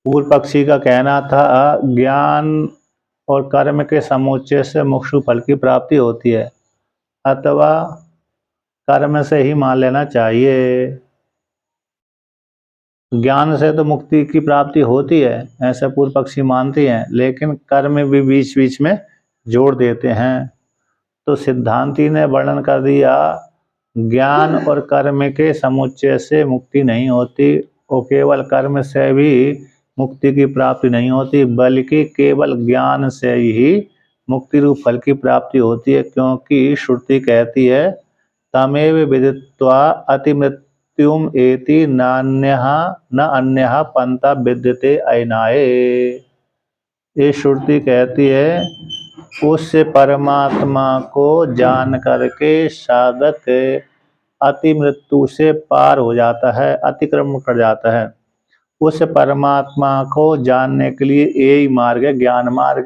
पूर्व पक्षी का कहना था ज्ञान और कर्म के समुच्चय से मोक्ष फल की प्राप्ति होती है, अथवा कर्म से ही मान लेना चाहिए। ज्ञान से तो मुक्ति की प्राप्ति होती है, ऐसा पूर्व पक्षी मानते हैं, लेकिन कर्म भी बीच बीच में जोड़ देते हैं। तो सिद्धांती ने वर्णन कर दिया, ज्ञान और कर्म के समुच्चय से मुक्ति नहीं होती और केवल कर्म से भी मुक्ति की प्राप्ति नहीं होती, बल्कि केवल ज्ञान से ही मुक्ति रूप फल की प्राप्ति होती है। क्योंकि श्रुति कहती है, तमेव विदित्वा अतिमृत्युम एति नान्यः न अन्यः पंथा विद्यते अयनाय। ये श्रुति कहती है, उस परमात्मा को जान करके साधक अति मृत्यु से पार हो जाता है, अतिक्रमण कर जाता है। उस परमात्मा को जानने के लिए यही मार्ग है, ज्ञान मार्ग।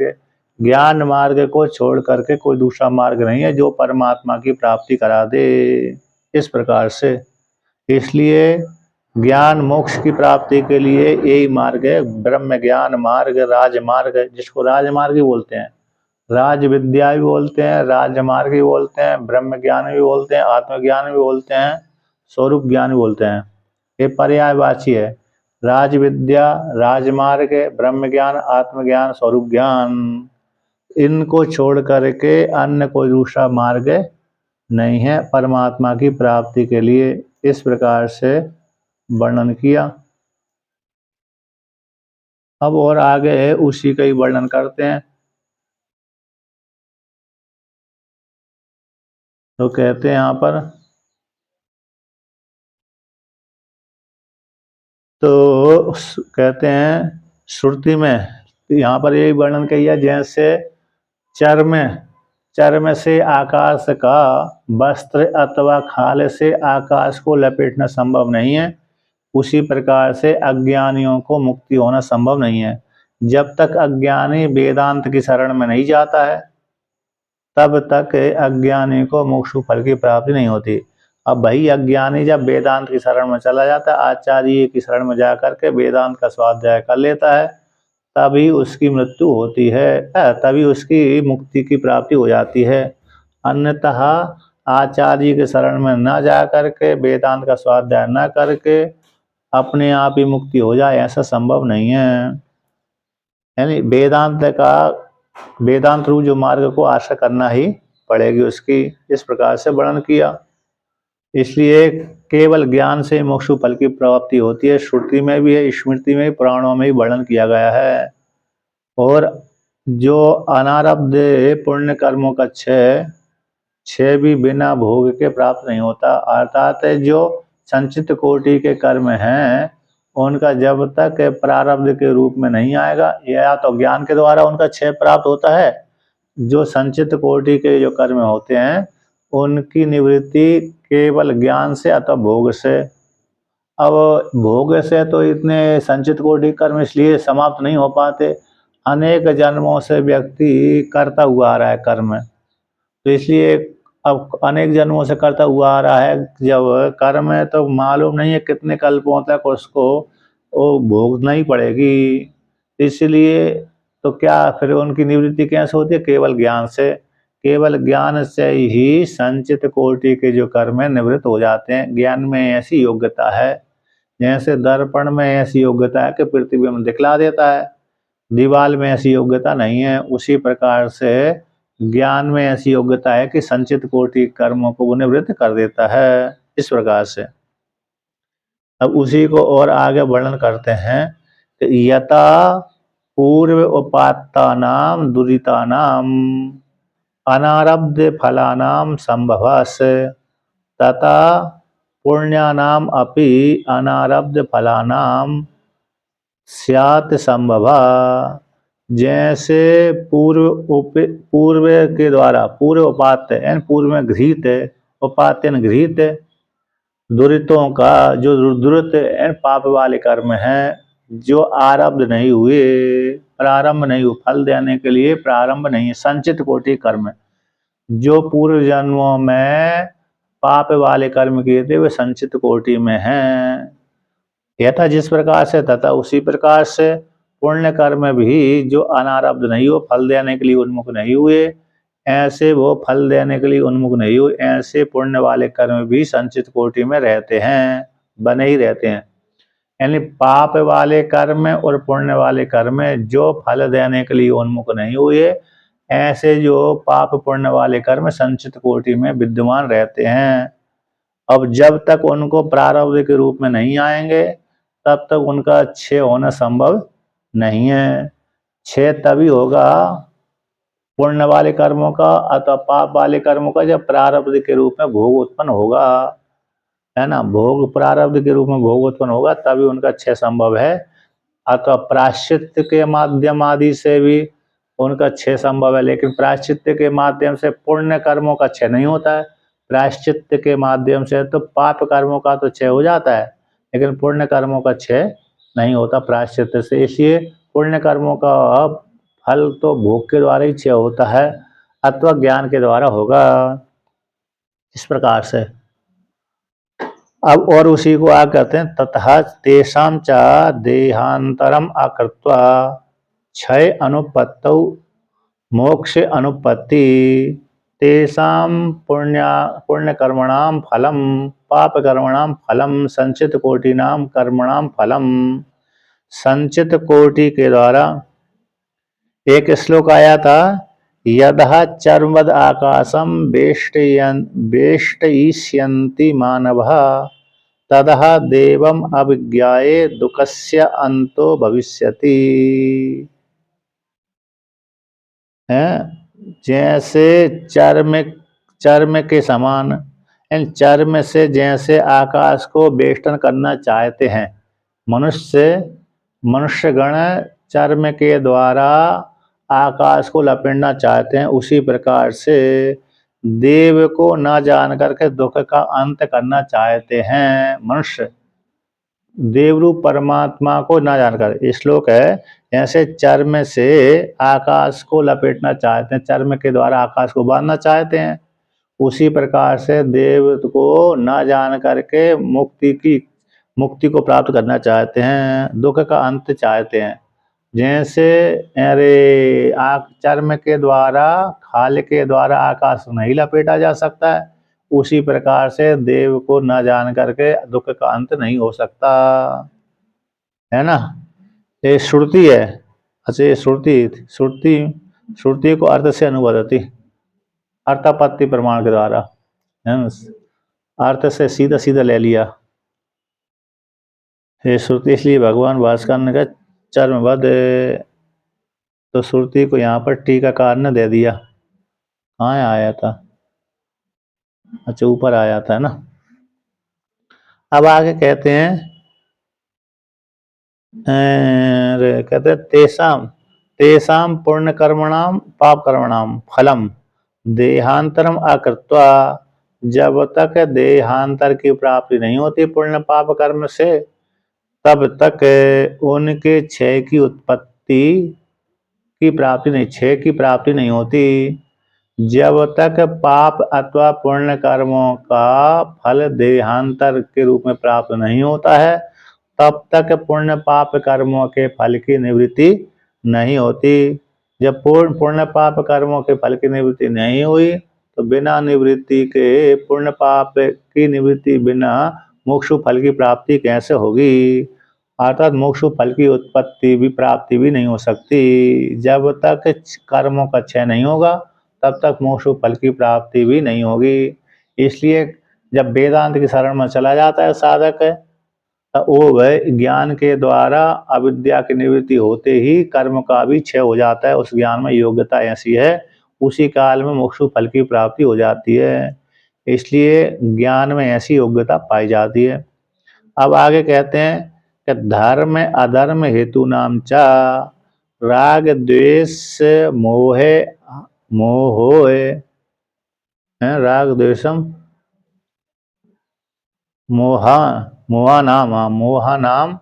ज्ञान मार्ग को छोड़ करके कोई दूसरा मार्ग नहीं है जो परमात्मा की प्राप्ति करा दे। इस प्रकार से इसलिए ज्ञान मोक्ष की प्राप्ति के लिए यही मार्ग है, ब्रह्म ज्ञान मार्ग, राजमार्ग, जिसको राजमार्ग भी बोलते हैं, राज विद्या भी बोलते हैं, राजमार्ग भी बोलते हैं, ब्रह्म ज्ञान भी बोलते हैं, आत्मज्ञान भी बोलते हैं, स्वरूप ज्ञान भी बोलते हैं। ये पर्यायवाची है। राज विद्या, राजमार्ग, ब्रह्म ज्ञान, आत्मज्ञान, स्वरूप ज्ञान, इनको छोड़ करके अन्य कोई दूसरा मार्ग नहीं है परमात्मा की प्राप्ति के लिए। इस प्रकार से वर्णन किया। अब और आगे है उसी का ही वर्णन करते हैं। तो कहते हैं यहाँ पर, तो कहते हैं श्रुति में यहाँ पर यही वर्णन किया, जैसे चर्म से आकाश का वस्त्र अथवा खाल से आकाश को लपेटना संभव नहीं है, उसी प्रकार से अज्ञानियों को मुक्ति होना संभव नहीं है। जब तक अज्ञानी वेदांत की शरण में नहीं जाता है, तब तक अज्ञानी को मोक्ष फल की प्राप्ति नहीं होती। अब वही अज्ञानी जब वेदांत की शरण में चला जाता है, आचार्य की शरण में जाकर के वेदांत का स्वाध्याय कर लेता है, तभी उसकी मृत्यु होती है, तभी उसकी मुक्ति की प्राप्ति हो जाती है। अन्यतः आचार्य के शरण में न जा करके, वेदांत का स्वाध्याय न करके अपने आप ही मुक्ति हो जाए, ऐसा संभव नहीं है। यानी वेदांत रूप जो मार्ग को आशा करना ही पड़ेगी उसकी। इस प्रकार से वर्णन किया। इसलिए केवल ज्ञान से मोक्ष फल की प्राप्ति होती है। श्रुति में भी है, स्मृति में भी, पुराणों में भी वर्णन किया गया है। और जो अनारब्ध पुण्य कर्मों का क्षय भी बिना भोग के प्राप्त नहीं होता, अर्थात जो संचित कोटि के कर्म हैं उनका जब तक प्रारब्ध के रूप में नहीं आएगा, या तो ज्ञान के द्वारा उनका क्षय प्राप्त होता है, जो संचित कोटि के जो कर्म होते हैं उनकी निवृत्ति केवल ज्ञान से अथवा भोग से। अब भोग से तो इतने संचित कोटि कर्म इसलिए समाप्त नहीं हो पाते, अनेक जन्मों से व्यक्ति करता हुआ आ रहा है कर्म, तो इसलिए अब अनेक जन्मों से करता हुआ आ रहा है, जब कर्म है तो मालूम नहीं है कितने कल्पों तक उसको वो भोगना ही पड़ेगी। इसलिए तो क्या फिर उनकी निवृत्ति कैसे होती है? केवल ज्ञान से। केवल ज्ञान से ही संचित कोटि के जो कर्म है निवृत्त हो जाते हैं। ज्ञान में ऐसी योग्यता है, जैसे दर्पण में ऐसी योग्यता है कि प्रतिबिंब दिखला देता है, दीवाल में ऐसी योग्यता नहीं है। उसी प्रकार से ज्ञान में ऐसी योग्यता है कि संचित कोटि कर्मों को वो निवृत्त कर देता है। इस प्रकार से अब उसी को और आगे वर्णन करते हैं कि यथा पूर्व उपात्तानां दुरितानां अनारब्ध फलानां संभवस् तथा पुण्यानाम अपि अनारब्ध फलानाम स्यात् संभवा। जैसे पूर्व के द्वारा, पूर्व उपात्य यानी पूर्व में गृहीत, उपात्य गृहीत दुरितों का, जो दुरित यानी पाप वाले कर्म हैं, जो आरब्ध नहीं हुए, प्रारंभ नहीं हुए, फल देने के लिए प्रारंभ नहीं है, संचित कोटि कर्म जो पूर्व जन्मों में पाप वाले कर्म किए थे वे संचित कोटि में हैं। यथा जिस प्रकार से, तथा उसी प्रकार से पुण्य कर्म भी जो अनारब्ध नहीं हो, फल देने के लिए उन्मुख नहीं हुए, ऐसे वो फल देने के लिए उन्मुख नहीं हुए, ऐसे पुण्य वाले कर्म भी संचित कोटि में रहते हैं, बने ही रहते हैं। यानी पाप वाले कर्म और पुण्य वाले कर्म जो फल देने के लिए उन्मुख नहीं हुए, ऐसे जो पाप पुण्य वाले कर्म संचित कोटि में विद्यमान रहते हैं। अब जब तक उनको प्रारब्ध के रूप में नहीं आएंगे, तब तक उनका क्षय होना संभव नहीं है। क्षय तभी होगा पुण्य वाले कर्मों का अथवा पाप वाले कर्मों का जब प्रारब्ध के रूप में भोग उत्पन्न होगा, है ना। भोग प्रारब्ध के रूप में भोग उत्पन्न होगा तभी उनका क्षय संभव है, अथवा प्रायश्चित के माध्यम आदि से भी उनका क्षय संभव है। लेकिन प्रायश्चित के माध्यम से पुण्य कर्मों का क्षय नहीं होता है। प्रायश्चित के माध्यम से तो पाप कर्मों का तो क्षय हो जाता है, लेकिन पुण्य कर्मों का क्षय नहीं होता प्रायश्चित से। इसलिए पुण्य कर्मों का फल तो भोग के द्वारा ही क्षय होता है, अथवा ज्ञान के द्वारा होगा। इस प्रकार से अब और उसी को आ कहते हैं, ततः तेषां च देहांतरम अकृत्वा क्षय अनुपत्तौ मोक्ष अनुपत्ति तेषां पुण्य कर्मणां फलम पाप कर्मणां फलम संचित कोटिनां कर्मणां फलम। संचित कोटि के द्वारा एक श्लोक आया था, यदः चर्मवद आकाशम वेष्टयिष्यन्ति मानवः तदः देवम अभिज्ञाये दुःखस्य अंतो भविष्यति। है जैसे चर्म के समान, चर्म से जैसे आकाश को वेष्टन करना चाहते हैं मनुष्यगण चर्म के द्वारा आकाश को लपेटना चाहते हैं, उसी प्रकार से देव को न जान करके दुख का अंत करना चाहते हैं मनुष्य, देवरूप परमात्मा को न जानकर। श्लोक है, ऐसे चर्म से आकाश को लपेटना चाहते हैं, चर्म के द्वारा आकाश को बांधना चाहते हैं, उसी प्रकार से देव को न जान करके मुक्ति को प्राप्त करना चाहते हैं, दुख का अंत चाहते हैं। जैसे चर्म के द्वारा खाल के द्वारा आकाश नहीं लपेटा जा सकता है, उसी प्रकार से देव को न जान करके दुख का अंत नहीं हो सकता, है ना। ये श्रुति है। अच्छा, ये श्रुति को अर्थ से अनुबदती, अर्थापत्ति प्रमाण के द्वारा, है ना, अर्थ से सीधा सीधा ले लिया ये श्रुति। इसलिए भगवान भास्कर ने कहा चर्मवद, तो श्रुति को यहाँ पर टीकाकार ने दे दिया। कहाँ आया था? अच्छा, ऊपर आया था ना। अब आगे कहते हैं, तेषां पुण्य कर्मणाम पाप कर्मणाम फलम देहांतरम अकृत्वा। जब तक देहांतर की प्राप्ति नहीं होती पुण्य पाप कर्म से, तब तक उनके क्षय की प्राप्ति नहीं होती। जब तक पाप अथवा पुण्य कर्मों का फल देहांतर के रूप में प्राप्त नहीं होता है, तब तक पुण्य पाप कर्मों के फल की निवृत्ति नहीं होती। जब पुण्य पाप कर्मों के फल की निवृत्ति नहीं हुई, तो बिना निवृत्ति के पुण्य पाप की निवृत्ति बिना मोक्ष फल की प्राप्ति कैसे होगी? अर्थात मोक्ष फल की उत्पत्ति भी प्राप्ति भी नहीं हो सकती। जब तक कर्मों का क्षय नहीं होगा, तब तक मोक्ष फल की प्राप्ति भी नहीं होगी। इसलिए जब वेदांत की शरण में चला जाता है साधक, तो वह ज्ञान के द्वारा अविद्या की निवृत्ति होते ही कर्म का भी क्षय हो जाता है। उस ज्ञान में योग्यता ऐसी है, उसी काल में मोक्ष फल की प्राप्ति हो जाती है। इसलिए ज्ञान में ऐसी योग्यता पाई जाती है। अब आगे कहते हैं कि धर्म अधर्म हेतु नाम चा राग द्वेष मोहे राग द्वेषम मोहानाम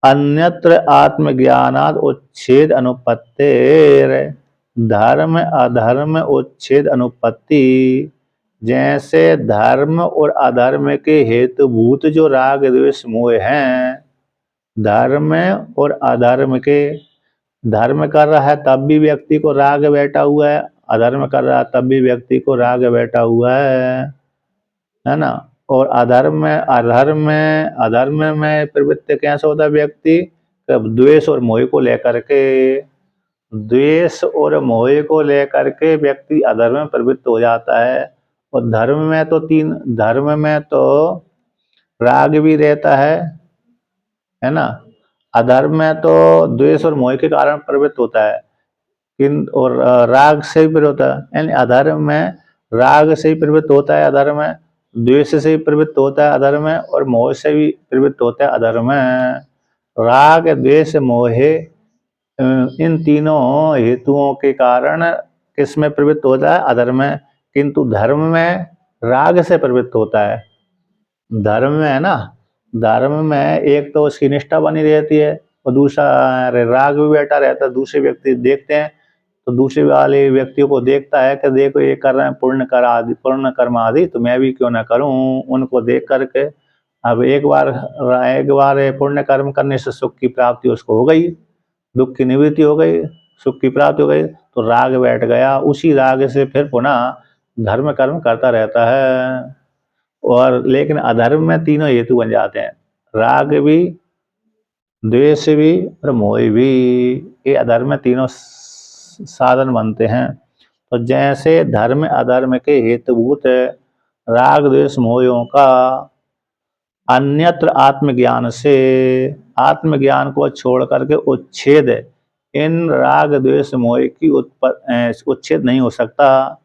अन्यत्र आत्मज्ञानाद उच्छेद अनुपत्तेर। धर्म अधर्म उच्छेद अनुपत्ति, जैसे धर्म और अधर्म के हेतुभूत जो राग द्वेष मोह हैं, धर्म और अधर्म के, धर्म कर रहा है तब भी व्यक्ति को राग बैठा हुआ है, अधर्म कर रहा है तब भी व्यक्ति को राग बैठा हुआ है ना। और अधर्म में प्रवृत्त कैसे होता है व्यक्ति, द्वेष और मोह को लेकर के, द्वेष और मोह को लेकर के व्यक्ति अधर्म में प्रवृत्त हो जाता है। और धर्म में तो राग भी रहता है ना। अधर्म में तो द्वेष और मोह के कारण प्रवृत्त होता है, किन और राग से भी प्रवृत्त होता है, यानी अधर्म में राग से ही प्रवृत्त होता है, अधर्म में द्वेष से ही प्रवृत्त होता है, अधर्म में और मोह से भी प्रवृत्त होता है, अधर्म में। राग द्वेष मोह इन तीनों हेतुओं के कारण किस में प्रवृत्त होता है, अधर्म में। किंतु धर्म में राग से प्रवृत्त होता है, धर्म में है ना। धर्म में एक तो उसकी निष्ठा बनी रहती है और दूसरा राग भी बैठा रहता है। दूसरे व्यक्ति देखते हैं तो दूसरे वाले व्यक्तियों को देखता है कि देखो ये कर रहे हैं पुण्य कर्म आदि, तो मैं भी क्यों ना करूं। उनको देख करके अब एक बार पुण्य कर्म करने से सुख की प्राप्ति उसको हो गई, दुख की निवृत्ति हो गई, सुख की प्राप्ति हो गई, तो राग बैठ गया। उसी राग से फिर पुनः धर्म कर्म करता रहता है। और लेकिन अधर्म में तीनों हेतु बन जाते हैं, राग भी, द्वेष भी और मोह भी। ये अधर्म में तीनों साधन बनते हैं। तो जैसे धर्म अधर्म के हेतुभूत राग द्वेष मोहों का अन्यत्र आत्मज्ञान से, आत्मज्ञान को छोड़ करके उच्छेद इन राग द्वेष मोह की उच्छेद नहीं हो सकता।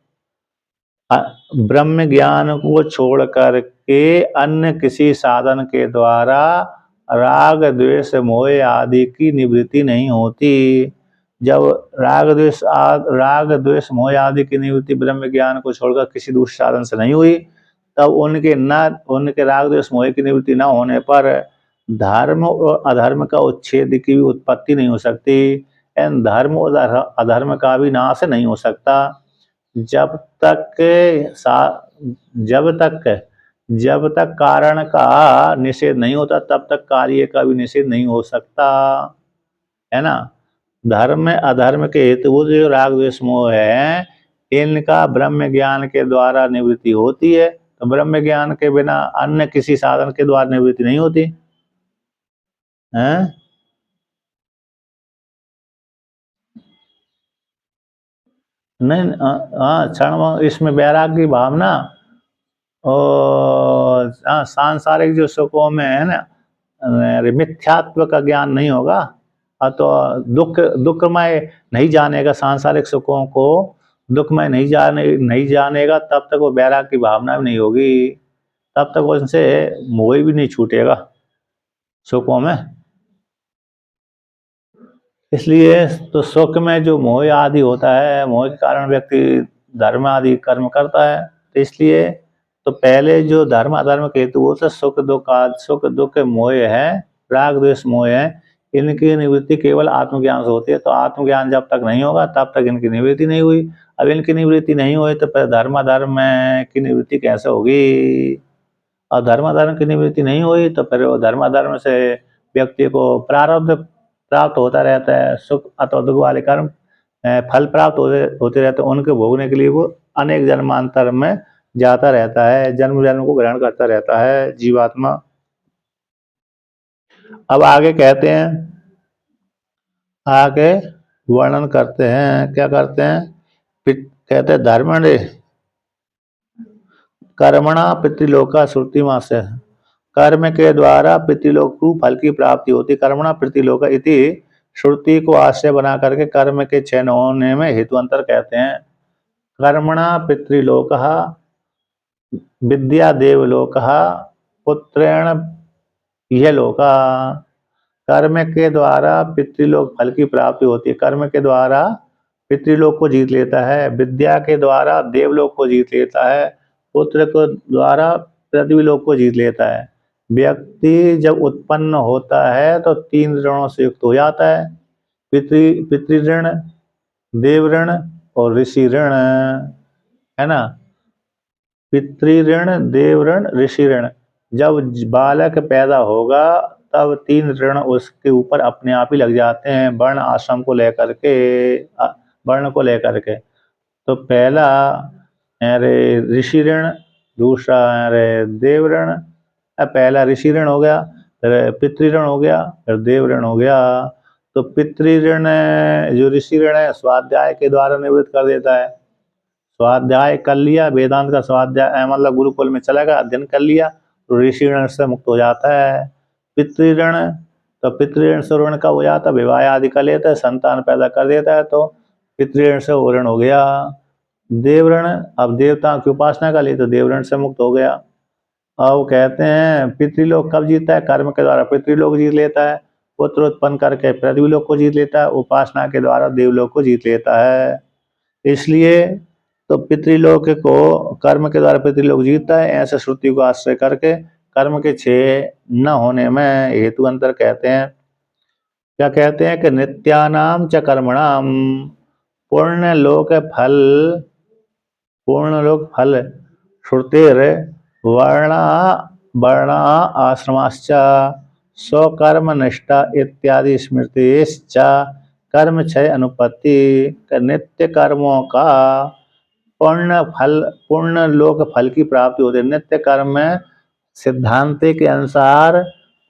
ब्रह्म ज्ञान को छोड़ करके अन्य किसी साधन के द्वारा राग द्वेष मोह आदि की निवृत्ति नहीं होती। जब राग द्वेष मोह आदि की निवृत्ति ब्रह्म ज्ञान को छोड़कर किसी दूसरे साधन से नहीं हुई, तब उनके राग द्वेष मोह की निवृत्ति न होने पर धर्म और अधर्म का उच्छेद की भी उत्पत्ति नहीं हो सकती। एवं धर्म और अधर्म का भी नाश नहीं हो सकता जब तक जब तक कारण का निषेध नहीं होता, तब तक कार्य का भी निषेध नहीं हो सकता, है ना। धर्म में अधर्म के हेतु जो राग द्वेष मोह है, इनका ब्रह्म ज्ञान के द्वारा निवृत्ति होती है। तो ब्रह्म ज्ञान के बिना अन्य किसी साधन के द्वारा निवृत्ति नहीं होती है। नहीं, हाँ क्षण इसमें वैराग्य की भावना और सांसारिक जो सुखों में है ना, मिथ्यात्व का ज्ञान नहीं होगा। तो दुखमय नहीं जानेगा, सांसारिक सुखों को दुखमय नहीं जानेगा, तब तक वो वैराग्य की भावना भी नहीं होगी, तब तक उनसे मोह भी नहीं छूटेगा सुखों में। इसलिए तो सुख में जो मोह आदि होता है, मोह के कारण व्यक्ति धर्म आदि कर्म करता है। तो इसलिए तो पहले जो धर्म अधर्म के हेतु होते सुख दुख मोह है, राग द्वेष मोह है, इनकी निवृत्ति केवल आत्मज्ञान से होती है। तो आत्मज्ञान जब तक नहीं होगा तब तक इनकी निवृत्ति नहीं हुई। अब इनकी निवृत्ति नहीं हुई तो फिर धर्म अधर्म की निवृत्ति कैसे होगी। और धर्म अधर्म की निवृत्ति नहीं हुई तो फिर धर्म अधर्म से व्यक्ति को प्रारब्ध प्राप्त होता रहता है, सुख अथवा दुख वाले कर्म फल प्राप्त होते रहते हैं। उनके भोगने के लिए वो अनेक जन्मांतर में जाता रहता है, जन्म जन्म को ग्रहण करता रहता है जीवात्मा। अब आगे कहते हैं, आगे वर्णन करते हैं, क्या करते हैं, कहते हैं धर्मणे कर्मणा पितृलोका श्रुतिमा से, कर्म के द्वारा पितृलोक को फल की प्राप्ति होती। कर्मणा पितृलोक इति श्रुति को आश्रय बना करके कर्म के क्षय होने में हेतुअंतर कहते हैं। कर्मणा पितृलोक विद्या देवलोक पुत्रेण यह लोका, कर्म के द्वारा पितृलोक फल की प्राप्ति होती है, कर्म के द्वारा पितृलोक को जीत लेता है, विद्या के द्वारा देवलोक को जीत लेता है, पुत्र के द्वारा पृथ्वी लोक को जीत लेता है। व्यक्ति जब उत्पन्न होता है तो 3 ऋणों से युक्त हो जाता है, पितृ ऋण, देव ऋण और ऋषि ऋण, है ना। पितृ ऋण, देव ऋण, ऋषि ऋण। जब बालक पैदा होगा तब 3 ऋण उसके ऊपर अपने आप ही लग जाते हैं वर्ण आश्रम को लेकर के, वर्ण को लेकर के। तो पहला अरे ऋषि ऋण, दूसरा अरे देव ऋण। पहला ऋषि ऋण हो गया, फिर पितृ ऋण हो गया, फिर देव ऋण हो गया। तो पितृ ऋण जो ऋषि ऋण है स्वाध्याय के द्वारा निवृत्त कर देता है। स्वाध्याय कर लिया, वेदांत का स्वाध्याय मतलब गुरुकुल में चला गया, अध्ययन कर लिया तो ऋषि ऋण से मुक्त हो जाता है। पितृ ऋण, तो पितृ ऋण से ऋण कब हो जाता है, विवाह आदि कर लेता है, संतान पैदा कर देता है, तो पितृ ऋण से ऋण हो गया। देव ऋण, अब देवताओं की उपासना कर ली तो देव ऋण से मुक्त हो गया। अब कहते हैं पितृलोक कब जीतता है, कर्म के द्वारा पितृलोक जीत लेता है, पुत्र उत्पन्न करके पृथ्वीलोक को जीत लेता है, उपासना के द्वारा देवलोक को जीत लेता है। इसलिए तो पितृलोक को कर्म के द्वारा पितृलोक जीतता है, ऐसे श्रुति को आश्रय करके कर्म के क्षय न होने में हेतु अंतर कहते हैं। क्या कहते हैं कि नित्यानाम च कर्मणाम पूर्ण लोक फल श्रुतेर वर्णा वर्णा आश्रमाश्च स्वकर्म निष्ठा इत्यादि स्मृतिश्च कर्म क्षय अनुपत्ति। नित्य कर्मों का पूर्ण लोक फल की प्राप्ति होती है। नित्य कर्म में सिद्धांत के अनुसार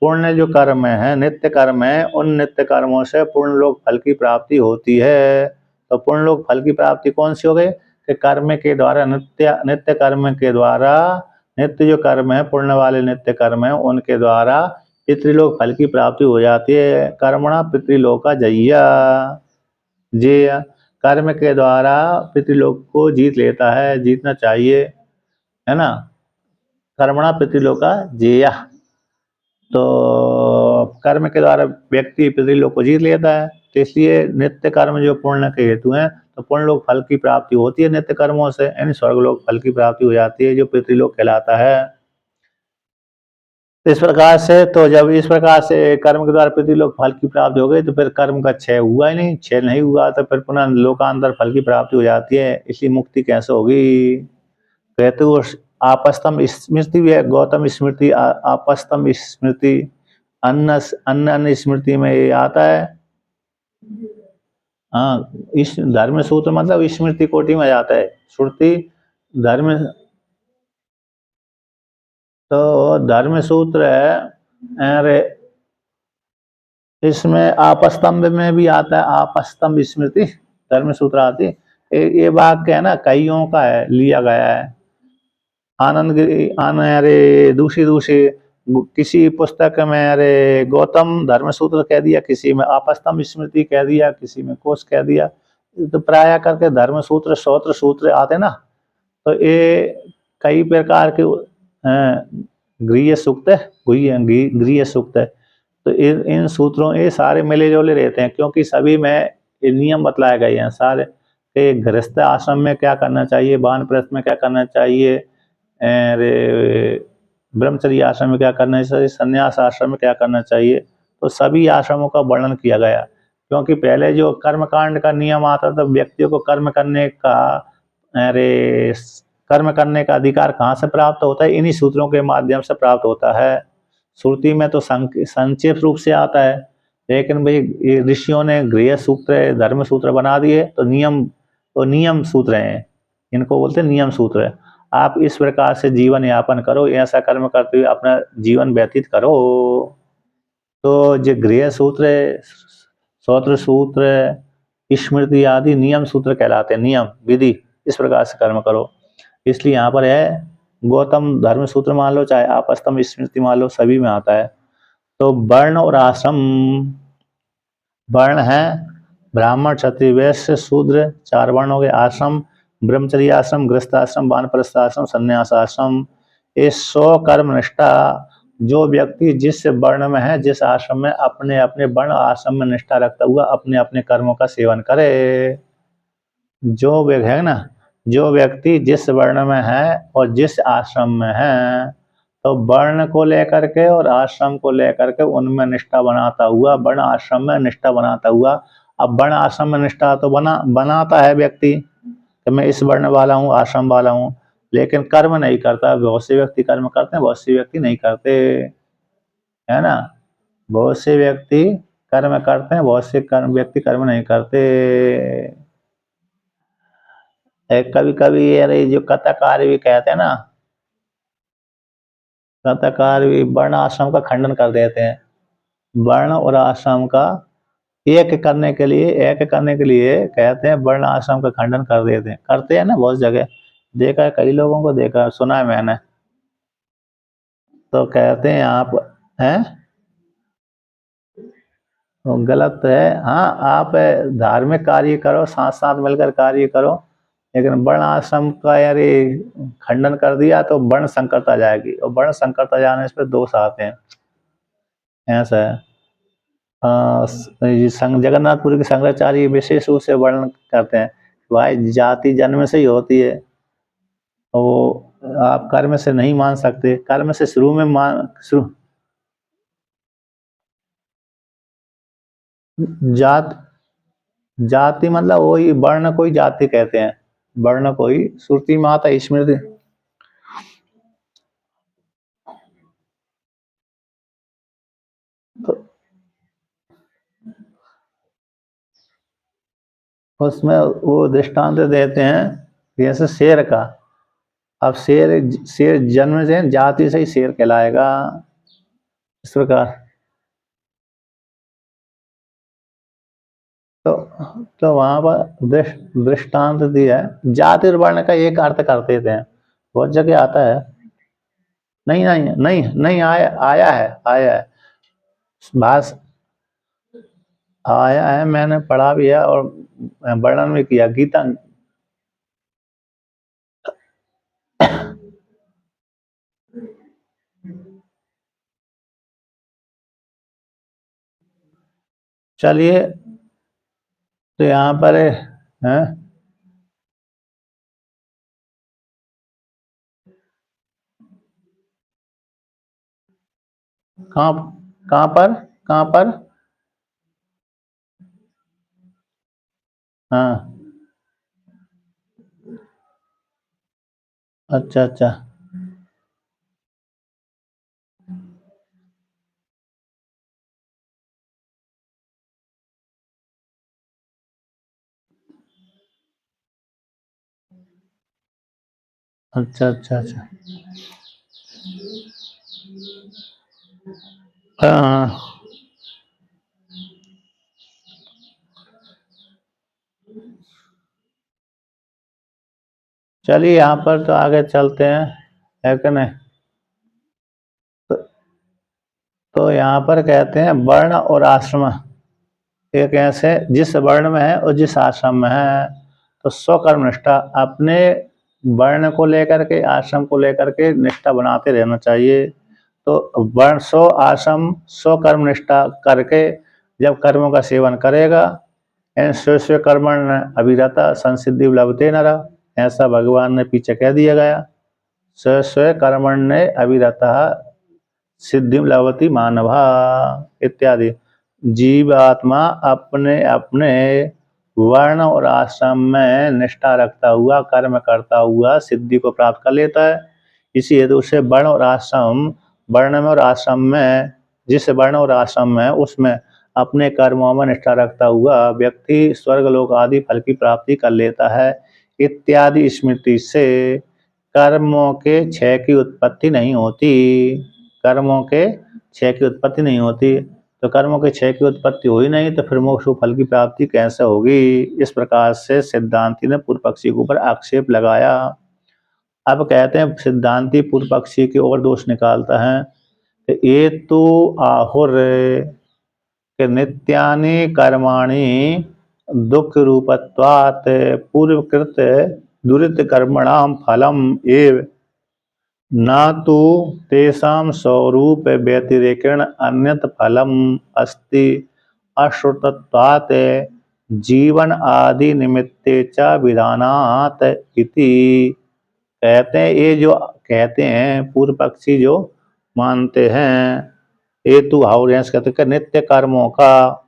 पूर्ण जो कर्म है, नित्य कर्म है, उन नित्य कर्मों से पूर्ण लोक फल की प्राप्ति होती है। तो पूर्ण लोक फल की प्राप्ति कौन सी हो गई कि कर्म के द्वारा, नित्य कर्म के द्वारा, नित्य जो कर्म है, पूर्ण वाले नित्य कर्म है, उनके द्वारा पितृलोक फल की प्राप्ति हो जाती है। कर्मणा पितृलोका जय्या, जे कर्म के द्वारा पितृलोक को जीत लेता है, जीतना चाहिए, है ना। कर्मणा पितृलोका जेया, तो कर्म के द्वारा व्यक्ति पितृलोक को जीत लेता है। तो इसलिए नित्य कर्म जो पुण्य के हेतु हैं, तो पुण्य लोक फल की प्राप्ति होती है नित्य कर्मों से, यानी स्वर्गलोक फल की प्राप्ति हो जाती है जो पितृलोक कहलाता है। इस प्रकार से, तो जब इस प्रकार से कर्म के द्वारा पितृलोक फल की प्राप्ति हो गई तो फिर कर्म का क्षय हुआ ही नहीं, क्षय नहीं हुआ तो फिर पुनः लोकांतर फल की प्राप्ति हो जाती है। इसलिए मुक्ति कैसे होगी, कहते वो आपस्तम स्मृति भी है, गौतम स्मृति, आपस्तम स्मृति, अन्न अन्न स्मृति में ये आता है। हाँ, इस धर्म सूत्र मतलब स्मृति कोटि में जाता है। श्रुति धर्म, तो धर्म सूत्र है, अरे इसमें आपस्तंभ में भी आता है, आपस्तंभ स्मृति धर्म सूत्र आती है। ये वाक्य है ना, कईयों का है, लिया गया है। अरे दूसरी किसी पुस्तक में अरे गौतम धर्म सूत्र कह दिया, किसी में आपस्तंभ स्मृति कह दिया, किसी में कोश कह दिया। तो प्राय करके धर्म सूत्र श्रोत्र सूत्र आते ना, तो ये कई प्रकार के गृह्य सूक्त है, गृह्य सूक्त है। तो इन सूत्रों, ये सारे मिले जुले रहते हैं, क्योंकि सभी में ये नियम बतलाए गए हैं सारे कि गृहस्थ आश्रम में क्या करना चाहिए, वानप्रस्थ में क्या करना चाहिए, ब्रह्मचर्य आश्रम में क्या करना चाहिए, संन्यास आश्रम में क्या करना चाहिए। तो सभी आश्रमों का वर्णन किया गया, क्योंकि पहले जो कर्मकांड का नियम आता था, व्यक्तियों को कर्म करने का अधिकार कहाँ से प्राप्त होता है, इन्हीं सूत्रों के माध्यम से प्राप्त होता है। श्रुति में तो संक्षेप रूप से आता है, लेकिन भाई ये ऋषियों ने गृह सूत्र धर्म सूत्र बना दिए, तो नियम सूत्र हैं, इनको बोलते हैं नियम सूत्र। आप इस प्रकार से जीवन यापन करो, ऐसा कर्म करते हुए अपना जीवन व्यतीत करो। तो जो गृह सूत्र, श्रोत्र सूत्र, स्मृति आदि नियम सूत्र कहलाते हैं, नियम विधि, इस प्रकार से कर्म करो। इसलिए यहाँ पर है गौतम धर्म सूत्र मान लो, चाहे आपस्तम स्मृति मान लो, सभी में आता है। तो वर्ण और आश्रम, वर्ण है ब्राह्मण क्षत्रिय वैश्य शूद्र, 4 वर्ण हो गए। आश्रम ब्रह्मचर्य आश्रम, गृहस्थ आश्रम, वानप्रस्थ आश्रम, संन्यास आश्रम। ये 100 कर्म निष्ठा, जो व्यक्ति जिस वर्ण में है, जिस आश्रम में, अपने अपने वर्ण आश्रम में निष्ठा रखता हुआ अपने अपने कर्मों का सेवन करे। जो है ना, जो व्यक्ति जिस वर्ण में है और जिस आश्रम में है, तो वर्ण को लेकर के और आश्रम को लेकर के उनमें निष्ठा बनाता हुआ, वर्ण आश्रम में निष्ठा बनाता हुआ। अब वर्ण आश्रम में निष्ठा तो बनाता है व्यक्ति कि मैं इस वर्ण वाला हूँ, आश्रम वाला हूँ, लेकिन कर्म नहीं करता। बहुत से व्यक्ति कर्म करते हैं, बहुत से व्यक्ति नहीं करते, है ना। बहुत से व्यक्ति कर्म करते हैं, बहुत से व्यक्ति कर्म नहीं करते। कभी कभी अरे जो कथाकार भी कहते हैं ना, कथाकार भी वर्ण आश्रम का खंडन कर देते हैं। वर्ण और आश्रम का एक करने के लिए कहते हैं, वर्ण आश्रम का खंडन कर देते हैं, करते हैं ना बहुत जगह, देखा है, कई लोगों को देखा, सुना है मैंने। तो कहते हैं आप हैं, वो गलत है। हाँ, आप धार्मिक कार्य करो, साथ साथ मिलकर कार्य करो, लेकिन वर्ण आश्रम का यार ये खंडन कर दिया तो वर्ण संकरता जाएगी, और वर्ण संकरता जाने से दोष आते हैं। ऐसा है। ये जगन्नाथपुरी के शंकराचार्य विशेष रूप से वर्णन करते हैं, भाई जाति जन्म से ही होती है, वो आप कर्म से नहीं मान सकते, कर्म से शुरू में शुरू जात जाति मतलब वही वर्ण को ही जाति कहते हैं, वर्ण को ही श्रुति में आता है, स्मृति। तो उसमें वो दृष्टांत देते हैं, जैसे शेर का। अब शेर शेर जन्म से जाति से ही शेर कहलाएगा, इस प्रकार। तो तो वहां पर दृष्टांत दिया है, जाति और वर्ण का एक अर्थ कर देते हैं, बहुत जगह आता है। नहीं नहीं नहीं नहीं, आया है भाष आया है, मैंने पढ़ा भी है और वर्णन भी किया, गीता। चलिए, तो यहाँ पर है, कहाँ कहाँ पर, कहाँ पर? हाँ, अच्छा अच्छा अच्छा अच्छा अच्छा। हाँ, चलिए यहाँ पर तो आगे चलते हैं, है कि नहीं? तो, तो यहाँ पर कहते हैं वर्ण और आश्रम एक ऐसे, जिस वर्ण में है और जिस आश्रम में है, तो स्वकर्म निष्ठा, अपने वर्ण को लेकर के, आश्रम को लेकर के निष्ठा बनाते रहना चाहिए। तो वर्ण स्व आश्रम स्वकर्म निष्ठा करके जब कर्मों का सेवन करेगा, स्व स्व कर्मण अभिरता संसिद्धि लभते नरा, ऐसा भगवान ने पीछे कह दिया गया। स्व स्व कर्मण ने अभिरता सिद्धि लभती मानवा इत्यादि। जीवात्मा अपने अपने वर्ण और आश्रम में निष्ठा रखता हुआ, कर्म करता हुआ सिद्धि को प्राप्त कर लेता है। इसी हेतु से वर्ण में और आश्रम में, जिस वर्ण और आश्रम में उसमें अपने कर्मों में निष्ठा रखता हुआ व्यक्ति स्वर्गलोक आदि फल की प्राप्ति कर लेता है। इत्यादि स्मृति से कर्मों के क्षय की उत्पत्ति नहीं होती, कर्मों के क्षय की उत्पत्ति नहीं होती। तो कर्मों के क्षय की उत्पत्ति हुई नहीं तो फिर मोक्ष फल की प्राप्ति कैसे होगी? इस प्रकार से सिद्धांती ने पूर्व पक्षी के ऊपर आक्षेप लगाया। अब कहते हैं सिद्धांती पूर्व पक्षी की ओर दोष निकालता है कि ये तो आहुर के नित्यानि कर्माणि दुख रूपत्वात् पूर्वकृत दुरित कर्मणाम फलम एव न तो तेषां स्वरूप व्यतिरेकेण अन्यत फलम अस्ति अश्रुतत्वात् जीवन आदि निमित्ते च विधानात् इति। कहते हैं, ये जो कहते हैं पूर्व पक्षी जो मानते हैं, ये तो हाउरेंस कहते हैं नित्य कर्मों का,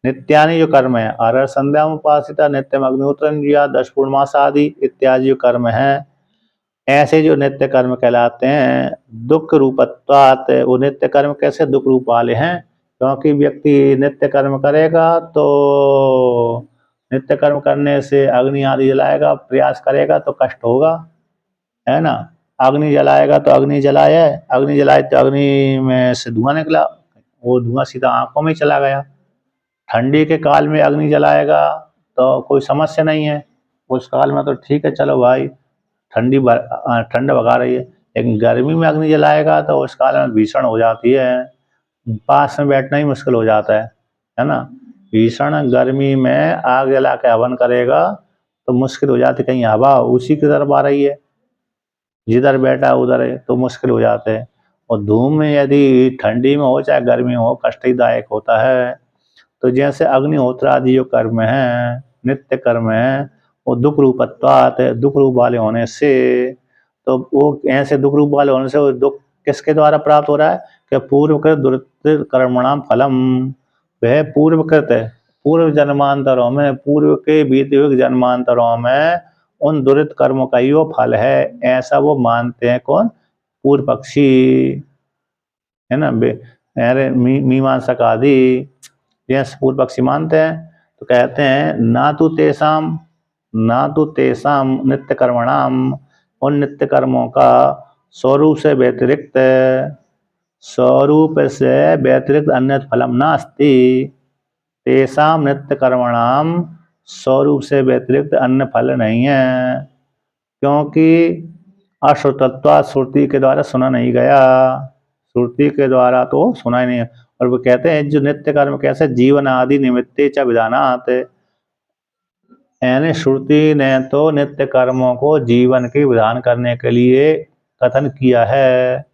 नित्यानि जो कर्म है, आर्य संध्या उपासिता नित्यम अग्निहोत्र इंद्रिया 10 पूर्णमास आदि इत्यादि जो कर्म है, ऐसे जो नित्य कर्म कहलाते हैं दुख रूपत्वात्, वो नित्य कर्म कैसे दुख रूप वाले हैं? क्योंकि व्यक्ति नित्य कर्म करेगा तो नित्य कर्म करने से अग्नि आदि जलाएगा, प्रयास करेगा तो कष्ट होगा, है ना। अग्नि जलाएगा तो अग्नि जलाए तो अग्नि में से धुआं निकला, वो धुआं सीधा आंखों में चला गया। ठंडी के काल में अग्नि जलाएगा तो कोई समस्या नहीं है, उस काल में तो ठीक है, चलो भाई ठंड भगा रही है। लेकिन गर्मी में अग्नि जलाएगा तो उस काल में भीषण हो जाती है, पास में बैठना ही मुश्किल हो जाता है ना। भीषण गर्मी में आग जला के हवन करेगा तो मुश्किल हो जाती, कहीं हवा उसी की तरफ आ रही है, जिधर बैठा उधर है तो मुश्किल हो जाते हैं। और धूम में यदि ठंडी में हो चाहे गर्मी में हो कष्टदायक होता है। तो जैसे अग्निहोत्र आदि जो कर्म है, नित्य कर्म है, वो दुख रूपत्वात्, दुख रूप वाले होने से, तो वो ऐसे दुख रूप वाले होने से वो दुख किसके द्वारा प्राप्त हो रहा है कि पूर्वकृत दुरित कर्मणाम फलम, वह पूर्वकृत पूर्व जन्मांतरों में, पूर्व के बीते हुए जन्मांतरों में उन दुरित कर्मों का ही वो फल है, ऐसा वो मानते हैं। कौन? पूर्व पक्षी, है ना। अरे मीमांसक आदि यह पूर्व पक्षी मानते हैं। तो कहते हैं ना तो तेसाम नित्य कर्मणाम, उन नित्य कर्मों का स्वरूप से व्यतिरिक्त अन्य फलम नास्ति। तेसाम नित्य कर्मणाम, स्वरूप से व्यतिरिक्त अन्य फल नहीं है, क्योंकि अश्रुतत्वा, श्रुति के द्वारा सुना नहीं गया, श्रुति के द्वारा तो सुना ही नहीं है। और वो कहते हैं जो नित्य कर्म कैसे जीवन आदि निमित्ते च विधानात्, यानी श्रुति ने तो नित्य कर्मों को जीवन के विधान करने के लिए कथन किया है,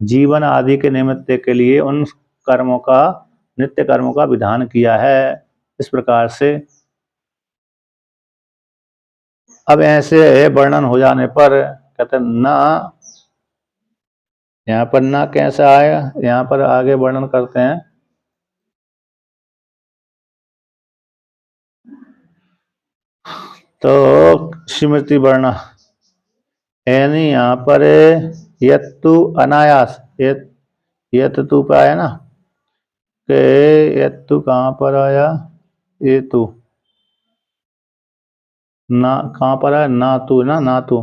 जीवन आदि के निमित्त के लिए उन कर्मों का, नित्य कर्मों का विधान किया है। इस प्रकार से अब ऐसे वर्णन हो जाने पर कहते ना, यहाँ पर ना कैसा आया, यहाँ पर आगे वर्णन करते हैं। तो स्मृति वर्ण यानी यहाँ पर यत्तु अनायास, यत्तु पे आया ना, के यत्तु कहाँ पर आया, ये तू ना कहाँ पर है, नातु ना, नातु,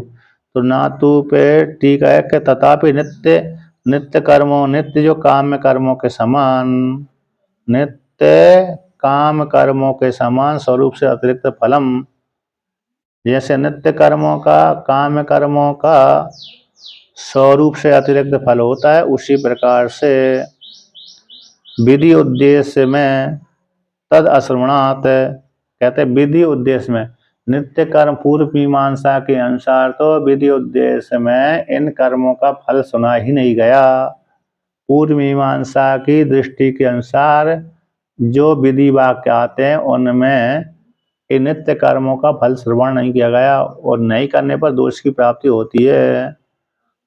तो नातु पे ठीक है कि तथापि नित्य नित्य कर्मों, नित्य जो काम्य कर्मों के समान, नित्य काम कर्मों के समान स्वरूप से अतिरिक्त फलम, जैसे नित्य कर्मों का काम्य कर्मों का स्वरूप से अतिरिक्त फल होता है, उसी प्रकार से विधि उद्देश्य में तद अश्रवणात्, कहते विधि उद्देश्य में नित्य कर्म पूर्व मीमांसा के अनुसार तो विधि उद्देश्य में इन कर्मों का फल सुना ही नहीं गया। पूर्व मीमांसा की दृष्टि के अनुसार जो विधि वाक्य आते हैं उनमें इन नित्य कर्मों का फल श्रवण नहीं किया गया, और नहीं करने पर दोष की प्राप्ति होती है।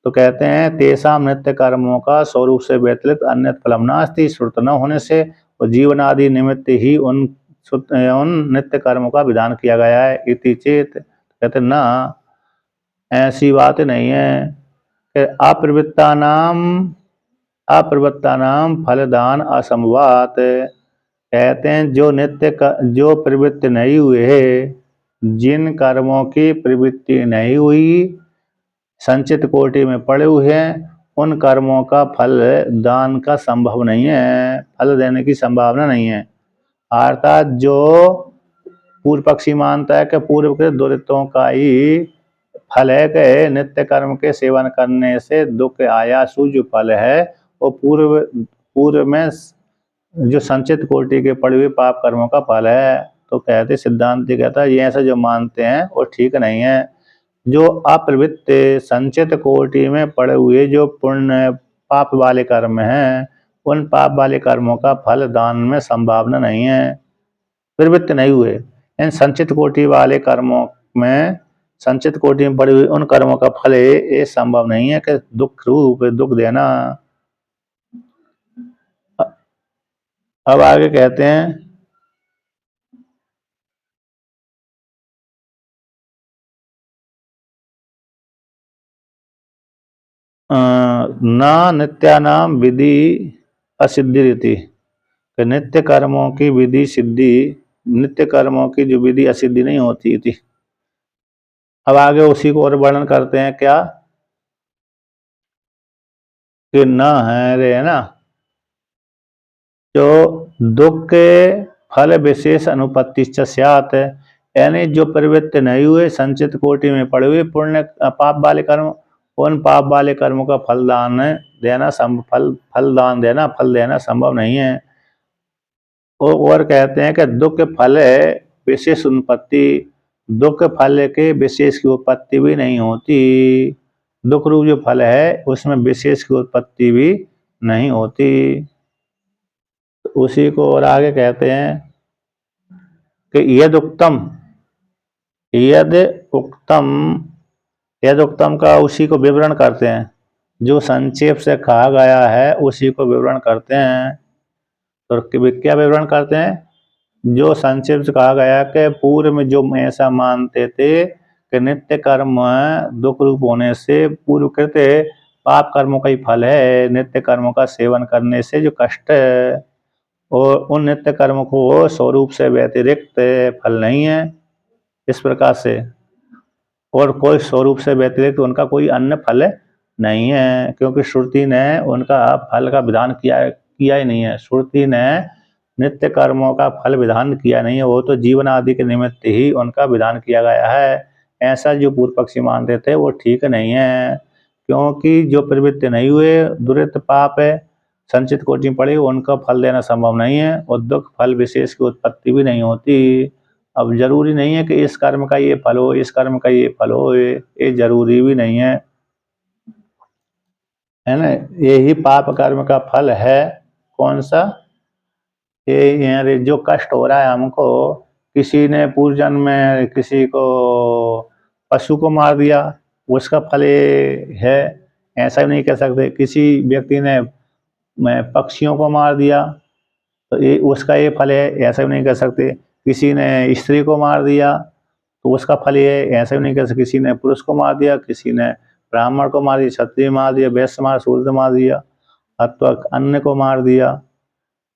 तो कहते हैं तेसाम नित्य कर्मों का स्वरूप से व्यतिरिक्त अन्य फलम नास्ति, श्रुत न होने से और जीवन आदि निमित्त ही उन नित्य कर्मों का विधान किया गया है। इति चेत, कहते ना, ऐसी बात नहीं है कि अप्रवृत्ता नाम फलदान असंभवात, कहते हैं जो प्रवृत्ति नहीं हुए है, जिन कर्मों की प्रवृत्ति नहीं हुई, संचित कोटि में पड़े हुए हैं, उन कर्मों का फल दान का संभव नहीं है, फल देने की संभावना नहीं है। अर्थात जो पूर्व पक्षी मानता है कि पूर्व के दुरितों का ही फल है कि नित्य कर्म के सेवन करने से दुख आयासु जो फल है वो पूर्व में जो संचित कोटि के पड़े हुए पाप कर्मों का फल है। तो कहते सिद्धांति कहता है ये ऐसा जो मानते हैं वो ठीक नहीं है। जो अप्रवृत्त संचित कोटि में पड़े हुए जो पुण्य पाप वाले कर्म हैं, उन पाप वाले कर्मों का फल दान में संभावना नहीं है, प्रवृत्त नहीं हुए। इन संचित कोटि वाले कर्मों में, संचित कोटि में पड़े हुए उन कर्मों का फल ये संभव नहीं है कि दुख रूप दुख देना। अब आगे कहते हैं न नित्यानाम विधि असिद्धि रीति, कि नित्य कर्मों की विधि सिद्धि, नित्य कर्मों की जो विधि असिद्धि नहीं होती थी। अब आगे उसी को और वर्णन करते हैं क्या, कि न है रे, है ना, जो दुख के फल विशेष अनुपत्ति स्यात्, यानी जो प्रवृत्ति नहीं हुए संचित कोटि में पड़े हुए पुण्य पाप वाले कर्म, उन पाप वाले कर्मों का फलदान देना फल देना संभव नहीं है। और कहते हैं कि दुख फल विशेष उत्पत्ति, दुख फल के विशेष की उत्पत्ति भी नहीं होती। दुख रूप जो फल है उसमें विशेष की उत्पत्ति भी नहीं होती। उसी को और आगे कहते हैं कि यद उक्तम, यद उक्तम, यद उक्तम का उसी को विवरण करते हैं, जो संक्षेप से कहा गया है उसी को विवरण करते हैं। तो क्या विवरण करते हैं, जो संक्षेप से कहा गया कि पूर्व में जो ऐसा मानते थे कि नित्य कर्म दुख रूप होने से पूर्व कृत्य पाप कर्मों का ही फल है, नित्य कर्मों का सेवन करने से जो कष्ट है, और उन नित्य कर्मों को स्वरूप से व्यतिरिक्त फल नहीं है इस प्रकार से, और कोई स्वरूप से व्यतिरिक्त उनका कोई अन्य फल नहीं है, क्योंकि श्रुति ने उनका फल का विधान किया ही नहीं है। श्रुति ने नित्य कर्मों का फल विधान किया नहीं है, वो तो जीवन आदि के निमित्त ही उनका विधान किया गया है। ऐसा जो पूर्व पक्षी मानते थे वो ठीक नहीं है, क्योंकि जो प्रवृत्ति नहीं हुए दुरित पाप है संचित कोटि में पड़े उनका फल देना संभव नहीं है, और दुख फल विशेष की उत्पत्ति भी नहीं होती। अब जरूरी नहीं है कि इस कर्म का ये फल हो, इस कर्म का ये फल हो, ये जरूरी भी नहीं है ना। यही पाप कर्म का फल है कौन सा, ये जो कष्ट हो रहा है हमको, किसी ने पूर्व जन्म में किसी को पशु को मार दिया उसका फल ये है, ऐसा भी नहीं कह सकते। किसी व्यक्ति ने पक्षियों को मार दिया तो ये उसका ये फल है, ऐसा भी नहीं कह सकते। किसी ने स्त्री को मार दिया तो उसका फल ये है, ऐसा भी नहीं कह सकते। किसी ने पुरुष को मार दिया, किसी ने ब्राह्मण को मार दिया, क्षत्रिय मार दिया, वैश्य मार, शूद्र मार दिया, अथवा अन्य को मार दिया,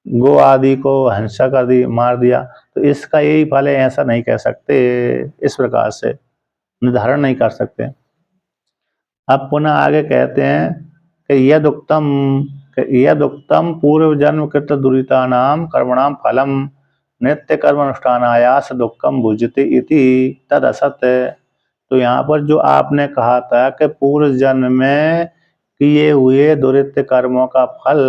गो आदि को हिंसा कर दी, मार दिया, तो इसका यही फल है ऐसा नहीं कह सकते, इस प्रकार से निर्धारण नहीं कर सकते। अब पुनः आगे कहते हैं कि यद उक्तम पूर्व जन्म कृत दुरिता नाम कर्मणाम फलम नित्य कर्म अनुष्ठानायास दुखम भुजते इति तद असत। तो यहाँ पर जो आपने कहा था कि पूर्व जन्म में किए हुए दुरित कर्मों का फल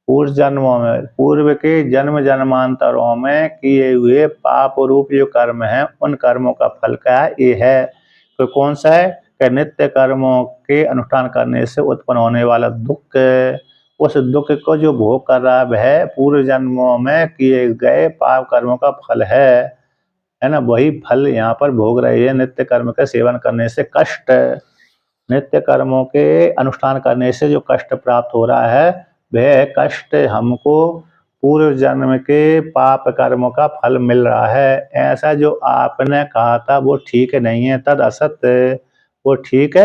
पूर्व जन्मों में, पूर्व के जन्म जन्मांतरों में किए हुए पाप रूप जो कर्म है उन कर्मों का फल क्या है, ये है। तो कौन सा है कि नित्य कर्मों के अनुष्ठान करने से उत्पन्न होने वाला दुख, उस दुख को जो भोग कर रहा है वह पूर्व जन्मों में किए गए पाप कर्मों का फल है ना। वही फल यहाँ पर भोग रहे हैं। नित्य कर्म का सेवन करने से कष्ट, नित्य कर्मों के अनुष्ठान करने से जो कष्ट प्राप्त हो रहा है वह कष्ट हमको पूर्व जन्म के पाप कर्मों का फल मिल रहा है। ऐसा जो आपने कहा था वो ठीक नहीं है, तद असत, वो ठीक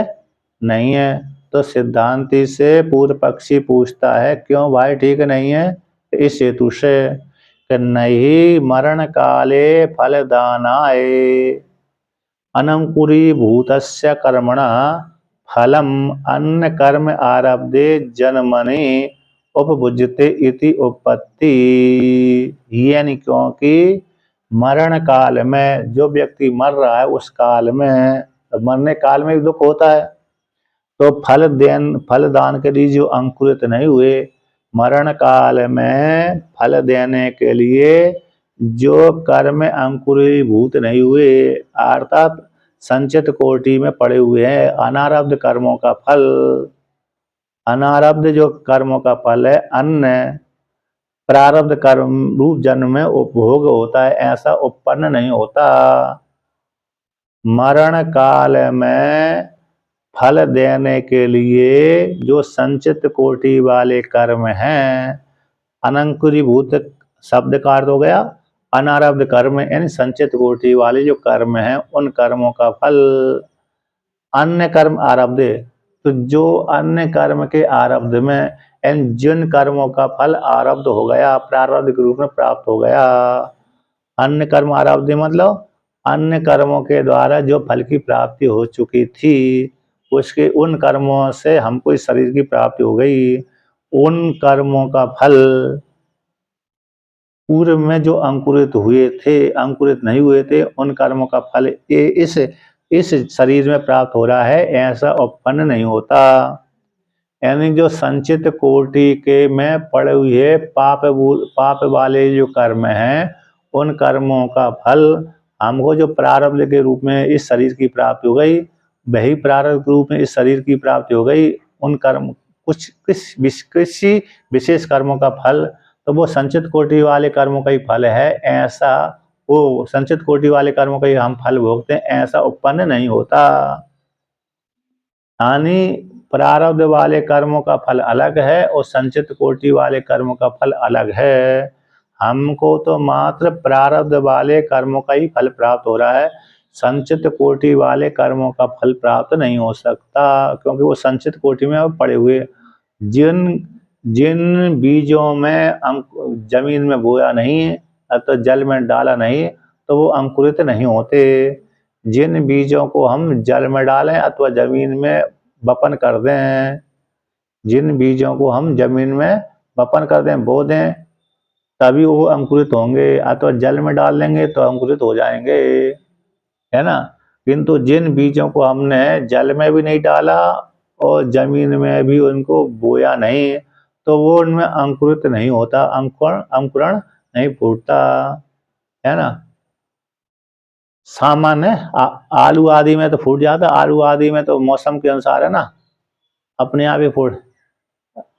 नहीं है। तो सिद्धांति से पूर्व पक्षी पूछता है क्यों भाई ठीक नहीं है, इस हेतु से कि नहीं मरण काले फलदानाय अनंकुरीभूतस्य कर्मणा फलम अन्य कर्म आरब्धे जन्मनि उपभुज्यते इति उपपत्ति। यानी क्योंकि मरण काल में जो व्यक्ति मर रहा है उस काल में, मरने काल में भी दुख होता है, तो फलदान के लिए जो अंकुरित नहीं हुए, मरण काल में फल देने के लिए जो कर्म अंकुरीभूत नहीं हुए अर्थात संचित कोटि में पड़े हुए हैं, अनारब्ध कर्मों का फल, अनारब्ध जो कर्मों का फल है अन्य प्रारब्ध कर्म रूप जन्म में उपभोग होता है, ऐसा उत्पन्न नहीं होता। मरण काल में फल देने के लिए जो संचित कोटि वाले कर्म हैं, अनंकुरीभूत शब्द का अर्थ हो गया अनारब्ध कर्म, यानी संचित कोटि वाले जो कर्म हैं उन कर्मों का फल अन्य कर्म आरब्ध, तो जो अन्य कर्म के आरब्ध में एंड जिन कर्मों का फल आरब्ध हो गया, प्रारब्ध के रूप में प्राप्त हो गया। अन्य कर्म आरब्ध मतलब अन्य कर्मों के द्वारा जो फल की प्राप्ति हो चुकी थी, उसके उन कर्मों से हमको इस शरीर की प्राप्ति हो गई। उन कर्मों का फल पूर्व में जो अंकुरित हुए थे, अंकुरित नहीं हुए थे, उन कर्मों का फल इस शरीर में प्राप्त हो रहा है, ऐसा उत्पन्न नहीं होता। यानी जो संचित कोटि के में पड़े हुए पाप वाले जो कर्म हैं, उन कर्मों का फल हमको जो प्रारब्ध के रूप में इस शरीर की प्राप्ति हो गई, वही प्रारब्ध के रूप में इस शरीर की प्राप्ति हो गई। उन कर्म किसी विशेष कर्मों का फल तो वो संचित कोटि वाले कर्मों का ही फल है, ऐसा वो संचित कोटि वाले कर्मों का ही हम फल भोगते हैं, ऐसा उत्पन्न नहीं होता। यानी प्रारब्ध वाले कर्मों का फल अलग है और संचित कोटि वाले कर्मों का फल अलग है। हमको तो मात्र प्रारब्ध वाले कर्मों का ही फल प्राप्त हो रहा है, संचित कोटि वाले कर्मों का फल प्राप्त नहीं हो सकता, क्योंकि वो संचित कोटि में पड़े हुए। जिन जिन बीजों में जमीन में बोया नहीं अथवा जल में डाला नहीं, तो वो अंकुरित नहीं होते। जिन बीजों को हम जल में डालें अथवा जमीन में बपन कर दें, जिन बीजों को हम जमीन में बपन कर दें, बो दें, तभी वो अंकुरित होंगे, अथवा जल में डाल देंगे तो अंकुरित हो जाएंगे, है ना। किंतु जिन बीजों को हमने जल में भी नहीं डाला और जमीन में भी उनको बोया नहीं, तो वो उनमें अंकुरित नहीं होता, अंकुरण नहीं फूटता, है ना। सामान्य आलू आदि में तो फूट जाता, आलू आदि में तो मौसम के अनुसार है ना, अपने आप ही फूट,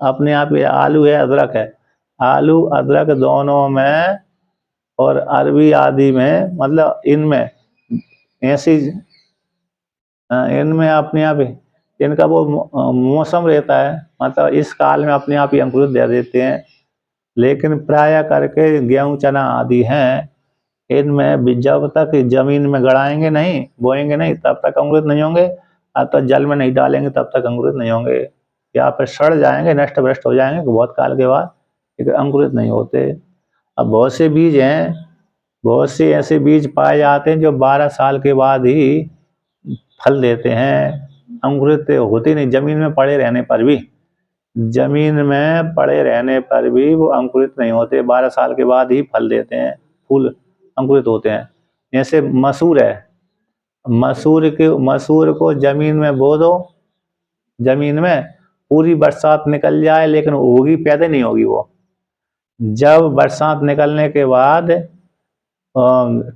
अपने आप ही। आलू है, अदरक है, आलू अदरक दोनों में और अरबी आदि में, मतलब इनमें ऐसी इनमें अपने आप ही इनका वो मौसम रहता है, मतलब इस काल में अपने आप ही अंकुरित दे देते हैं। लेकिन प्राय करके गेहूं चना आदि हैं, इनमें जब तक जमीन में गड़ाएंगे नहीं, बोएंगे नहीं, तब तक अंकुरित नहीं होंगे, अथवा जल में नहीं डालेंगे तब तक अंकुरित नहीं होंगे, या फिर सड़ जाएंगे, नष्ट भ्रष्ट हो जाएंगे बहुत काल के बाद, लेकिन अंकुरित नहीं होते। अब बहुत से बीज हैं, बहुत से ऐसे बीज पाए जाते हैं जो 12 साल के बाद ही फल देते हैं, अंकुरित होते नहीं, जमीन में पड़े रहने पर भी, जमीन में पड़े रहने पर भी वो अंकुरित नहीं होते, 12 साल के बाद ही फल देते हैं, फूल अंकुरित होते हैं। जैसे मसूर है, मसूर को जमीन में बो दो, जमीन में पूरी बरसात निकल जाए लेकिन होगी पैदा नहीं होगी वो। जब बरसात निकलने के बाद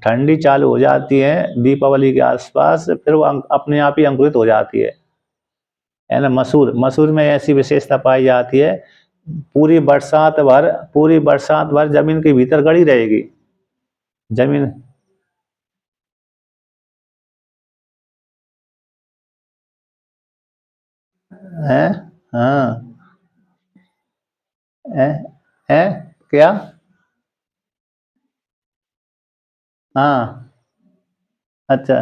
ठंडी चालू हो जाती है दीपावली के आसपास, फिर वो अपने आप ही अंकुरित हो जाती है ना। मसूर में ऐसी विशेषता पाई जाती है, पूरी बरसात भर जमीन के भीतर गड़ी रहेगी, जमीन है। हाँ है, है क्या। हाँ, अच्छा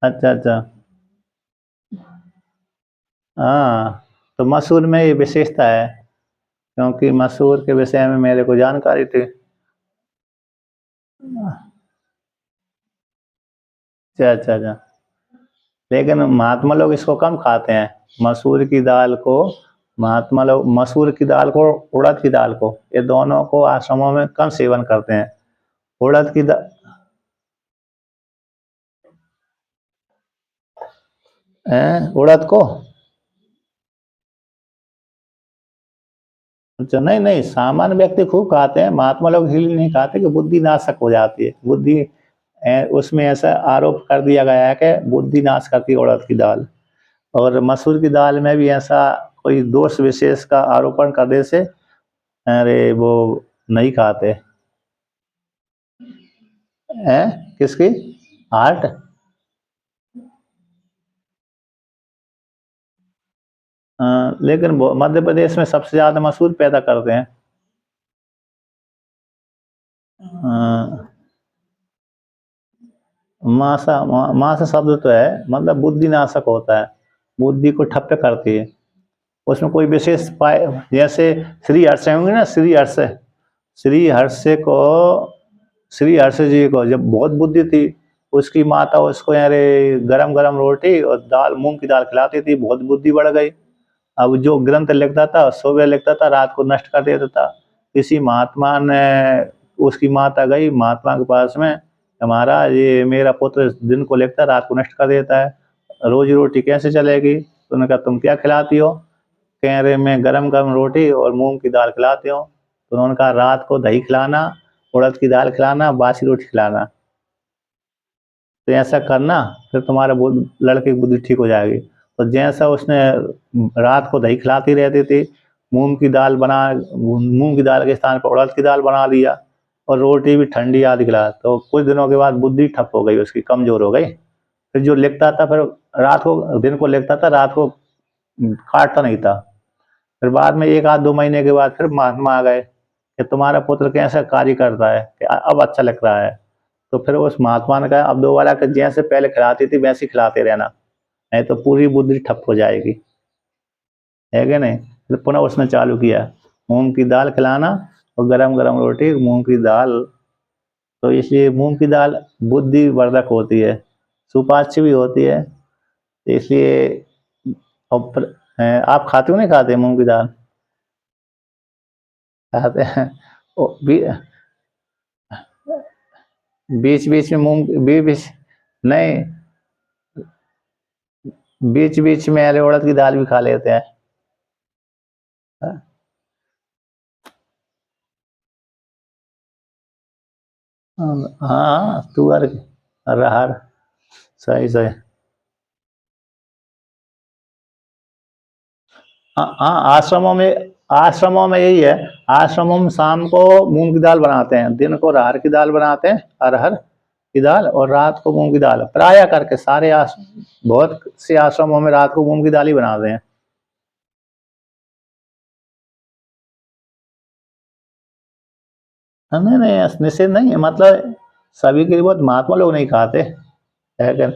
अच्छा अच्छा। हाँ, तो मसूर में ये विशेषता है, क्योंकि मसूर के विषय में मेरे को जानकारी थी। अच्छा अच्छा अच्छा। लेकिन महात्मा लोग इसको कम खाते हैं, मसूर की दाल को। महात्मा लोग मसूर की दाल को, उड़द की दाल को, ये दोनों को आश्रमों में कम सेवन करते हैं। उड़द की दाल, उड़द को। अच्छा, नहीं नहीं, सामान्य व्यक्ति खूब खाते हैं, महात्मा लोग हिल नहीं खाते कि बुद्धि नाशक हो जाती है, बुद्धि उसमें ऐसा आरोप कर दिया गया है कि बुद्धि नाश करती है उड़द की दाल। और मसूर की दाल में भी ऐसा कोई दोष विशेष का आरोपण करने से अरे वो नहीं खाते हैं। किसकी हार्ट। लेकिन मध्य प्रदेश में सबसे ज्यादा मसूर पैदा करते हैं। अ, मासा शब्द तो है, मतलब बुद्धि नाशक होता है, बुद्धि को ठप्प करती है, उसमें कोई विशेष पाए, जैसे श्री हर्ष होंगे ना, श्री हर्ष जी को जब बहुत बुद्धि थी, उसकी माता उसको यारे गरम गरम रोटी और दाल, मूंग की दाल खिलाती थी, बहुत बुद्धि बढ़ गई। अब जो ग्रंथ लिखता था सुबह लिखता था, रात को नष्ट कर देता था। किसी महात्मा ने, उसकी माता गई महात्मा के पास में, महाराज ये मेरा पुत्र दिन को लिखता रात को नष्ट कर देता है, रोजी रोटी कैसे चलेगी? तो उन्होंने कहा तुम क्या खिलाती हो? कह रहे मैं गरम गरम रोटी और मूंग की दाल खिलाती हूँ। तो उन्होंने कहा रात को दही खिलाना, उड़द की दाल खिलाना, बासी रोटी खिलाना, तो ऐसा करना, फिर तुम्हारा लड़के की बुद्धि ठीक हो जाएगी। तो जैसा उसने रात को दही खिलाती रहती थी, मूंग की दाल के स्थान पर उड़द की दाल बना दिया, और रोटी भी ठंडी आदि खिला। तो कुछ दिनों के बाद बुद्धि ठप हो गई, उसकी कमजोर हो गई। फिर जो लिखता था, फिर रात को, दिन को लिखता था, रात को काटता नहीं था। फिर बाद में 1 आध 2 महीने के बाद फिर महात्मा आ गए कि तुम्हारा पुत्र कैसा कार्य करता है, कि अब अच्छा लग रहा है। तो फिर उस महात्मा ने कहा अब दोबारा कि जैसे पहले खिलाती थी वैसे खिलाते रहना, नहीं तो पूरी बुद्धि ठप हो जाएगी, है कि नहीं? फिर पुनः उसने चालू किया मूंग की दाल खिलाना और गरम गरम रोटी मूंग की दाल। तो इसलिए मूंग की दाल बुद्धि वर्धक होती है, सुपाच्य भी होती है, इसलिए। आप खाते हो नहीं खाते मूंग की दाल? खाते हैं। बीच बीच में नहीं, बीच बीच में अरे उड़द की दाल भी खा लेते हैं। हाँ तुअर, अरहर, सही सही। हाँ हाँ, आश्रमों में यही है। आश्रमों में शाम को मूंग की दाल बनाते हैं, दिन को अरहर की दाल बनाते हैं, अरहर की दाल, और रात को मूंग की दाल। प्राय करके बहुत से आश्रमों में रात को मूंग की दाल ही बनाते हैं। नहीं नहीं, निषेध नहीं है, मतलब सभी के लिए, बहुत महात्मा लोग नहीं खाते, है क्या?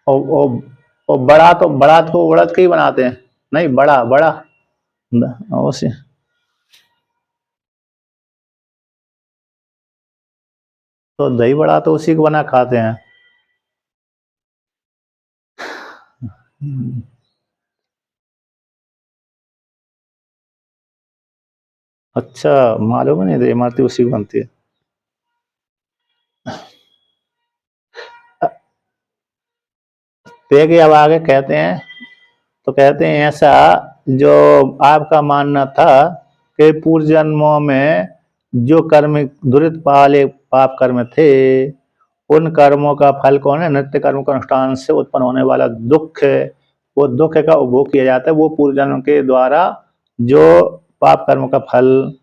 और बड़ा तो उड़द के ही बनाते हैं। नहीं, बड़ा बड़ा उसे, तो दही बड़ा तो उसी को बना खाते हैं। अच्छा, मालूम ही नहीं था, इमरती उसी की बनती है। देखिए अब आगे कहते हैं, तो कहते हैं ऐसा, जो आपका मानना था कि पूर्व जन्मों में जो कर्म दुरित वाले पाप कर्म थे, उन कर्मों का फल कौन है? नित्य कर्म के अनुष्ठान से उत्पन्न होने वाला दुख है, वो दुख का उपभोग किया जाता है, वो पूर्व जन्म के द्वारा जो पाप कर्म का फल।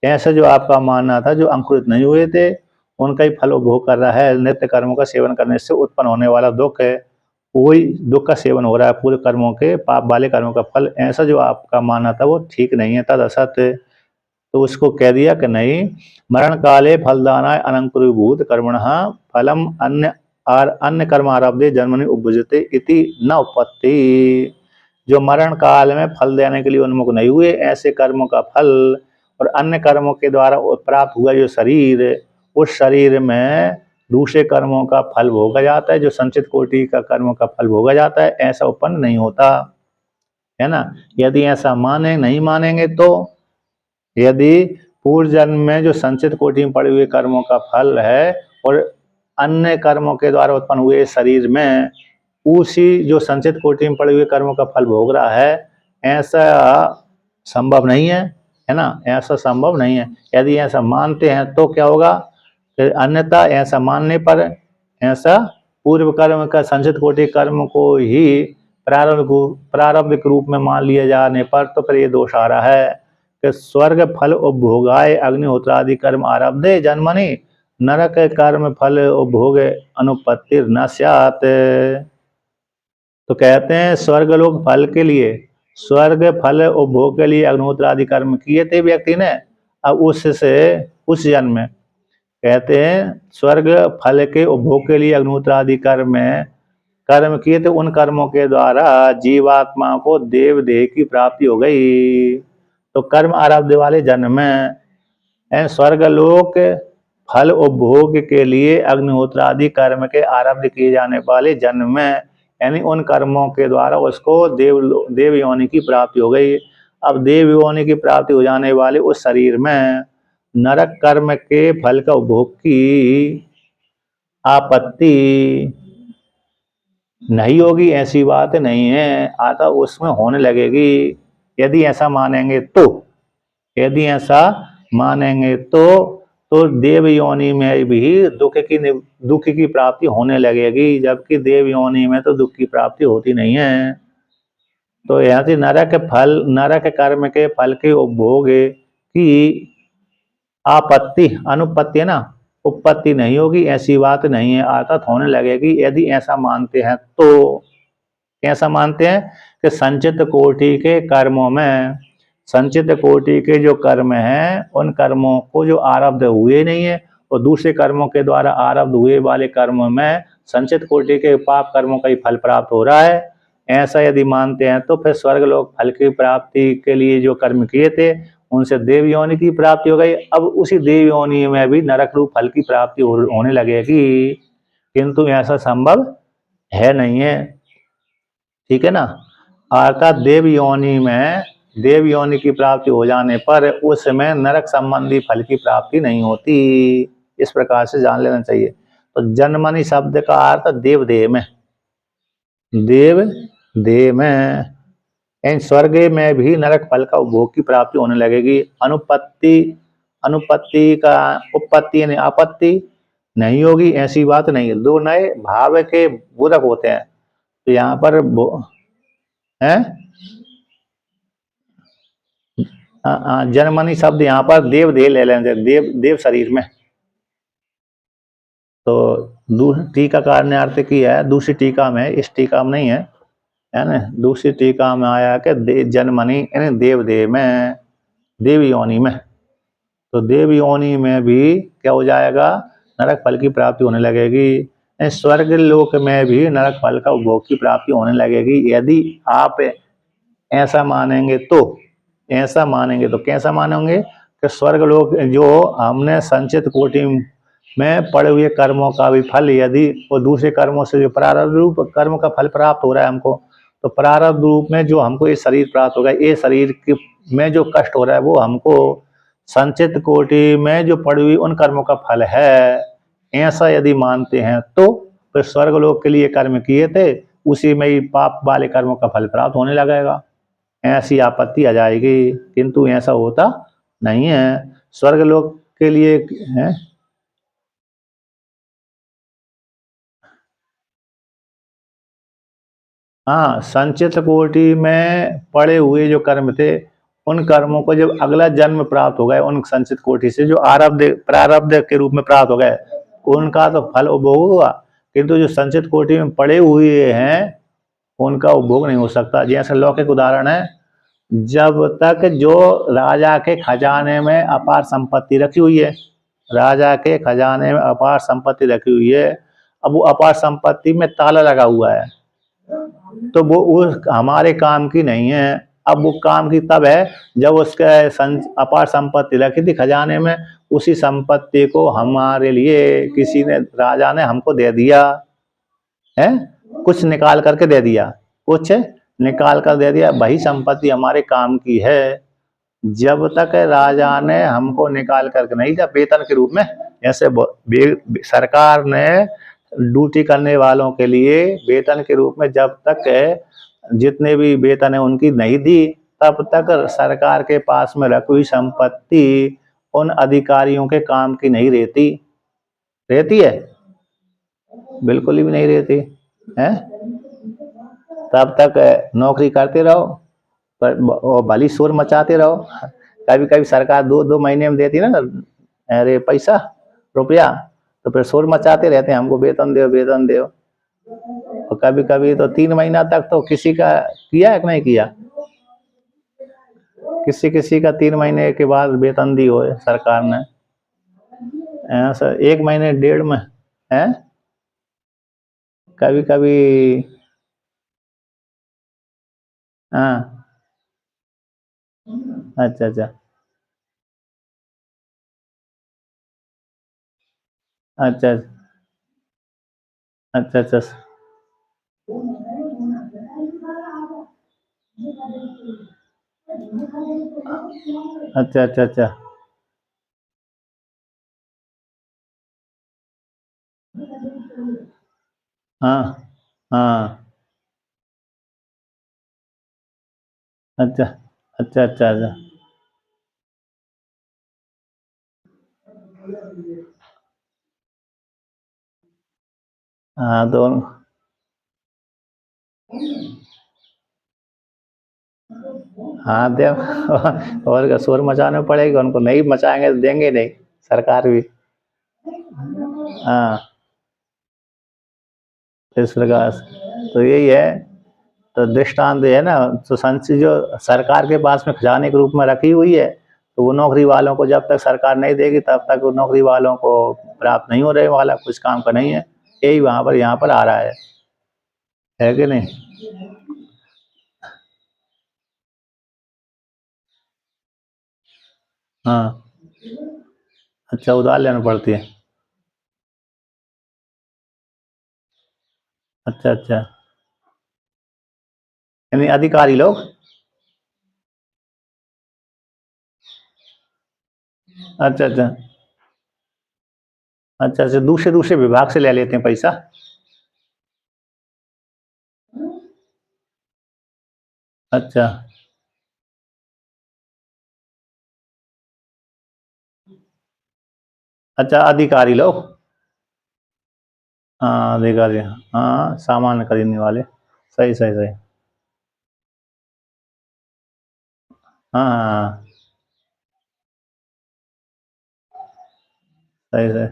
ऐसा जो आपका मानना था, जो अंकुरित नहीं हुए थे उनका ही फल उपभोग कर रहा है, नित्य कर्मों का सेवन करने से उत्पन्न होने वाला दुख है, वही दुख का सेवन हो रहा है, पूरे कर्मों के पाप वाले कर्मों का फल। ऐसा जो आपका मानना था वो ठीक नहीं है, तद असत। तो उसको कह दिया कि नहीं, मरण काले फलदानाय अनंकुरीभूत कर्मण फलम अन्य कर्म आरब्धे जन्मनि उपजते इति न उपत्ति। जो मरण काल में फल देने के लिए उन्मुख नहीं हुए, ऐसे कर्मों का फल और अन्य कर्मों के द्वारा प्राप्त हुआ जो शरीर, उस शरीर में दूसरे कर्मों का फल भोगा जाता है, जो संचित कोटि का कर्मों का फल भोगा जाता है, ऐसा उत्पन्न नहीं होता है ना। यदि ऐसा नहीं मानेंगे तो, यदि पूर्व जन्म में जो संचित कोटि में पड़े हुए कर्मों का फल है और अन्य कर्मों के द्वारा उत्पन्न हुए शरीर में उसी जो संचित कोटि में पड़े हुए कर्मों का फल भोग रहा है, ऐसा संभव नहीं है ना, ऐसा संभव नहीं है। यदि ऐसा मानते हैं तो क्या होगा, अन्यथा ऐसा मानने पर, ऐसा पूर्व कर्म का संचित कोटि कर्म को ही प्रारंभिक रूप में मान लिया जाने पर, तो फिर ये दोष आ रहा है कि स्वर्ग फल उपभोगाय अग्निहोत्रादि कर्म आरब्धे जन्मनि नरक कर्म फल उपभोग अनुपत्ति न स्यात्। तो कहते हैं स्वर्गलोक फल के लिए, स्वर्ग फल उपभोग के लिए अग्निहोत्र आदि कर्म किए थे व्यक्ति ने, अब उससे उस जन्म में, कहते हैं स्वर्ग फल के उपभोग के लिए अग्निहोत्र आदि कर्म कर्म किए थे, उन कर्मों के द्वारा जीवात्मा को देव देह की प्राप्ति हो गई। तो कर्म आरब्ध वाले जन्म में स्वर्गलोक फल उपभोग के लिए अग्निहोत्र आदि कर्म के आरब्ध किए जाने वाले जन्म में, यानी उन कर्मों के द्वारा उसको देव योनि की प्राप्ति हो गई। अब देव योनि की प्राप्ति हो जाने वाले उस शरीर में नरक कर्म के फल का उपभोग की आपत्ति नहीं होगी, ऐसी बात नहीं है, आता उसमें होने लगेगी। यदि ऐसा मानेंगे तो, यदि ऐसा मानेंगे तो देव योनि में भी दुख की प्राप्ति होने लगेगी, जबकि देव योनि में तो दुख की प्राप्ति होती नहीं है। तो यहाँ से नरक कर्म के फल के उपभोग की आपत्ति, अनुपत्ति है ना, उत्पत्ति नहीं होगी, ऐसी बात नहीं है, अर्थात होने लगेगी। यदि ऐसा मानते हैं तो कैसा मानते हैं कि संचित कोटि के कर्मों में, संचित कोटि के जो कर्म हैं उन कर्मों को जो आरब्ध हुए नहीं है और दूसरे कर्मों के द्वारा आरब्ध हुए वाले कर्मों में संचित कोटि के पाप कर्मों का ही फल प्राप्त हो रहा है, ऐसा यदि मानते हैं तो फिर स्वर्ग लोक फल की प्राप्ति के लिए जो कर्म किए थे उनसे देव योनि की प्राप्ति हो गई। अब उसी देव योनि में भी नरक रूप फल की प्राप्ति होने लगेगी, किंतु ऐसा संभव है नहीं है, ठीक है ना। अर्थात देव योनि की प्राप्ति हो जाने पर उस समय नरक संबंधी फल की प्राप्ति नहीं होती, इस प्रकार से जान लेना चाहिए। तो जन्मनि शब्द का अर्थ देव देह में, देव देह में, इन स्वर्ग में भी नरक फल का उपभोग की प्राप्ति होने लगेगी। अनुपत्ति का उपपत्ति यानी आपत्ति नहीं होगी, ऐसी बात नहीं है। दो नए भाव के बोधक होते हैं, तो यहाँ पर है जन्मनि शब्द यहाँ पर देव देह ले लेंगे, देव शरीर में। तो टीकाकार ने अर्थ किया है, दूसरी टीका में, इस टीका में नहीं है ना, दूसरी टीका में आया कि जन्मनि यानी देव देह में, देव योनि में। तो देव योनि में भी क्या हो जाएगा, नरक फल की प्राप्ति होने लगेगी। स्वर्ग लोक में भी नरक फल का उपभोग की प्राप्ति होने लगेगी। यदि आप ऐसा मानेंगे तो, ऐसा मानेंगे तो कैसा मानेंगे कि स्वर्ग लोक जो हमने संचित कोटि में पड़े हुए कर्मों का भी फल, यदि वो दूसरे कर्मों से जो प्रारब्ध रूप कर्म का फल प्राप्त हो रहा है हमको, तो प्रारब्ध रूप में जो हमको ये शरीर प्राप्त होगा, ये शरीर में जो कष्ट हो रहा है वो हमको संचित कोटि में जो पड़ी हुई उन कर्मों का फल है, ऐसा यदि मानते हैं तो फिर स्वर्ग लोक के लिए कर्म किए थे उसी में ही पाप वाले कर्मों का फल प्राप्त होने लगेगा, ऐसी आपत्ति आ जाएगी। किंतु ऐसा होता नहीं है। स्वर्ग लोक के लिए है हाँ, संचित कोटि में पड़े हुए जो कर्म थे उन कर्मों को जब अगला जन्म प्राप्त हो गए, उन संचित कोटि से जो प्रारब्ध के रूप में प्राप्त हो गए, उनका तो फल उपभोग हुआ, किंतु जो संचित कोटि में पड़े हुए हैं उनका उपभोग नहीं हो सकता। जैसे लौकिक उदाहरण है, जब तक जो राजा के खजाने में अपार संपत्ति रखी हुई है, राजा के खजाने में अपार संपत्ति रखी हुई है, अब वो अपार संपत्ति में ताला लगा हुआ है, तो वो उस हमारे काम की नहीं है। अब वो काम की तब है जब उसके अपार संपत्ति रखी थी खजाने में, उसी संपत्ति को हमारे लिए किसी ने, राजा ने हमको दे दिया है, कुछ निकाल करके दे दिया, कुछ निकाल कर दे दिया, वही संपत्ति हमारे काम की है। जब तक राजा ने हमको निकाल करके नहीं दिया वेतन के रूप में, जैसे सरकार ने ड्यूटी करने वालों के लिए वेतन के रूप में जब तक जितने भी वेतन है उनकी नहीं दी, तब तक सरकार के पास में रखी हुई संपत्ति उन अधिकारियों के काम की नहीं रहती है, बिल्कुल भी नहीं रहती है। तब तक नौकरी करते रहो पर भली शोर मचाते रहो। कभी कभी सरकार 2-2 महीने में देती ना अरे पैसा रुपया, तो फिर शोर मचाते रहते हैं हमको वेतन दो वेतन दो, और कभी कभी तो 3 महीना तक तो किसी का किया है कि नहीं किया, किसी का 3 महीने के बाद वेतन दी हो सरकार ने, ऐसा 1 महीने 1.5 में है कभी कभी। हाँ। अच्छा अच्छा। अच्छा अच्छा। अच्छा अच्छा। अच्छा अच्छा। हाँ हाँ। अच्छा अच्छा। अच्छा अच्छा। हाँ तो हाँ दे और क्या, शोर मचाना पड़ेगा उनको, नहीं मचाएंगे तो देंगे नहीं सरकार भी। हाँ। तो इस प्रकार से तो यही है। तो दृष्टांत है ना, तो संचित जो सरकार के पास में खजाने के रूप में रखी हुई है, तो वो नौकरी वालों को जब तक सरकार नहीं देगी तब तक वो नौकरी वालों को प्राप्त नहीं हो रहे वाला, कुछ काम का नहीं है। यही वहां पर यहाँ पर आ रहा है कि नहीं? हाँ। अच्छा, उधार लेना पड़ती है। अच्छा अच्छा। यानी अधिकारी लोग। अच्छा अच्छा। अच्छा अच्छा, दूसरे दूसरे विभाग से ले लेते हैं पैसा। अच्छा अच्छा, अधिकारी लोग। हाँ अधिकारी। हाँ, सामान खरीदने वाले। सही सही सही। हाँ हाँ हाँ, सही सही।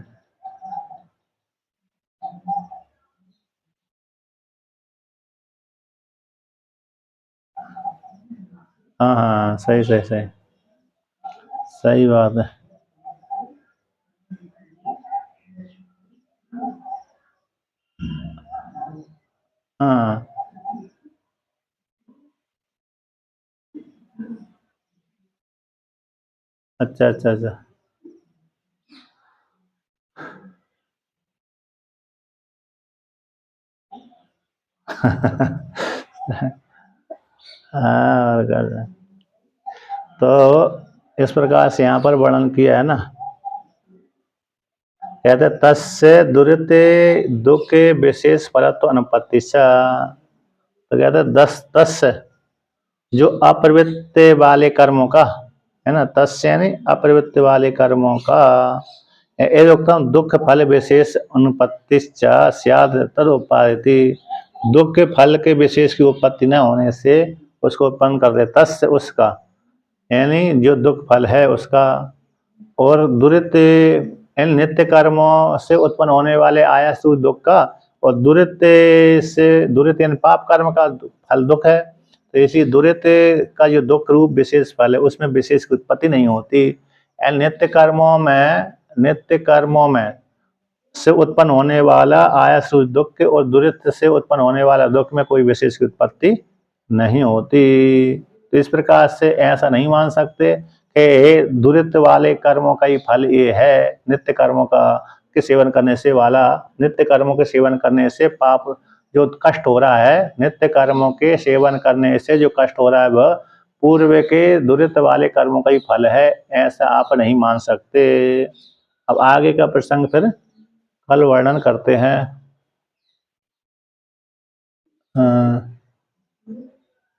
हाँ हाँ, सही सही सही। सही बात है। हाँ। अच्छा अच्छा अच्छा। हाँ, और कर तो इस प्रकार से यहाँ पर वर्णन किया है ना। कहते तस्य दुरिते दुखे विशेष परत्व अनुपत्ति, तो कहते दस तस्य, जो अप्रवृत्ति वाले कर्मों का, है ना, तस्य यानी अप्रवृत्ति वाले कर्मों का, एदोक्तम दुख फल विशेष अनुपत्ति स्याद तदुपायति, दुख के फल के विशेष की उत्पत्ति न होने से उसको उत्पन्न कर दे, तस्य उसका, यानी जो दुख फल है उसका, और दुरित इन नित्य कर्मों से उत्पन्न होने वाले आयासु दुख का, और दुरित से दुरित इन पाप कर्म का फल दुख है। तो इसी दुरित का जो दुख रूप विशेष फल है उसमें विशेष उत्पत्ति नहीं होती। इन नित्य कर्मों में से उत्पन्न होने वाला आयासु दुख और दुरित से उत्पन्न होने वाला दुख में कोई विशेष उत्पत्ति नहीं होती। तो इस प्रकार से ऐसा नहीं मान सकते कि दुरित वाले कर्मों का ही फल ये है, नित्य कर्मों का के सेवन करने से वाला, नित्य कर्मों के सेवन करने से पाप जो कष्ट हो रहा है, नित्य कर्मों के सेवन करने से जो कष्ट हो रहा है वह पूर्व के दुरित वाले कर्मों का ही फल है, ऐसा आप नहीं मान सकते। अब आगे का प्रसंग फिर कल वर्णन करते हैं। हाँ।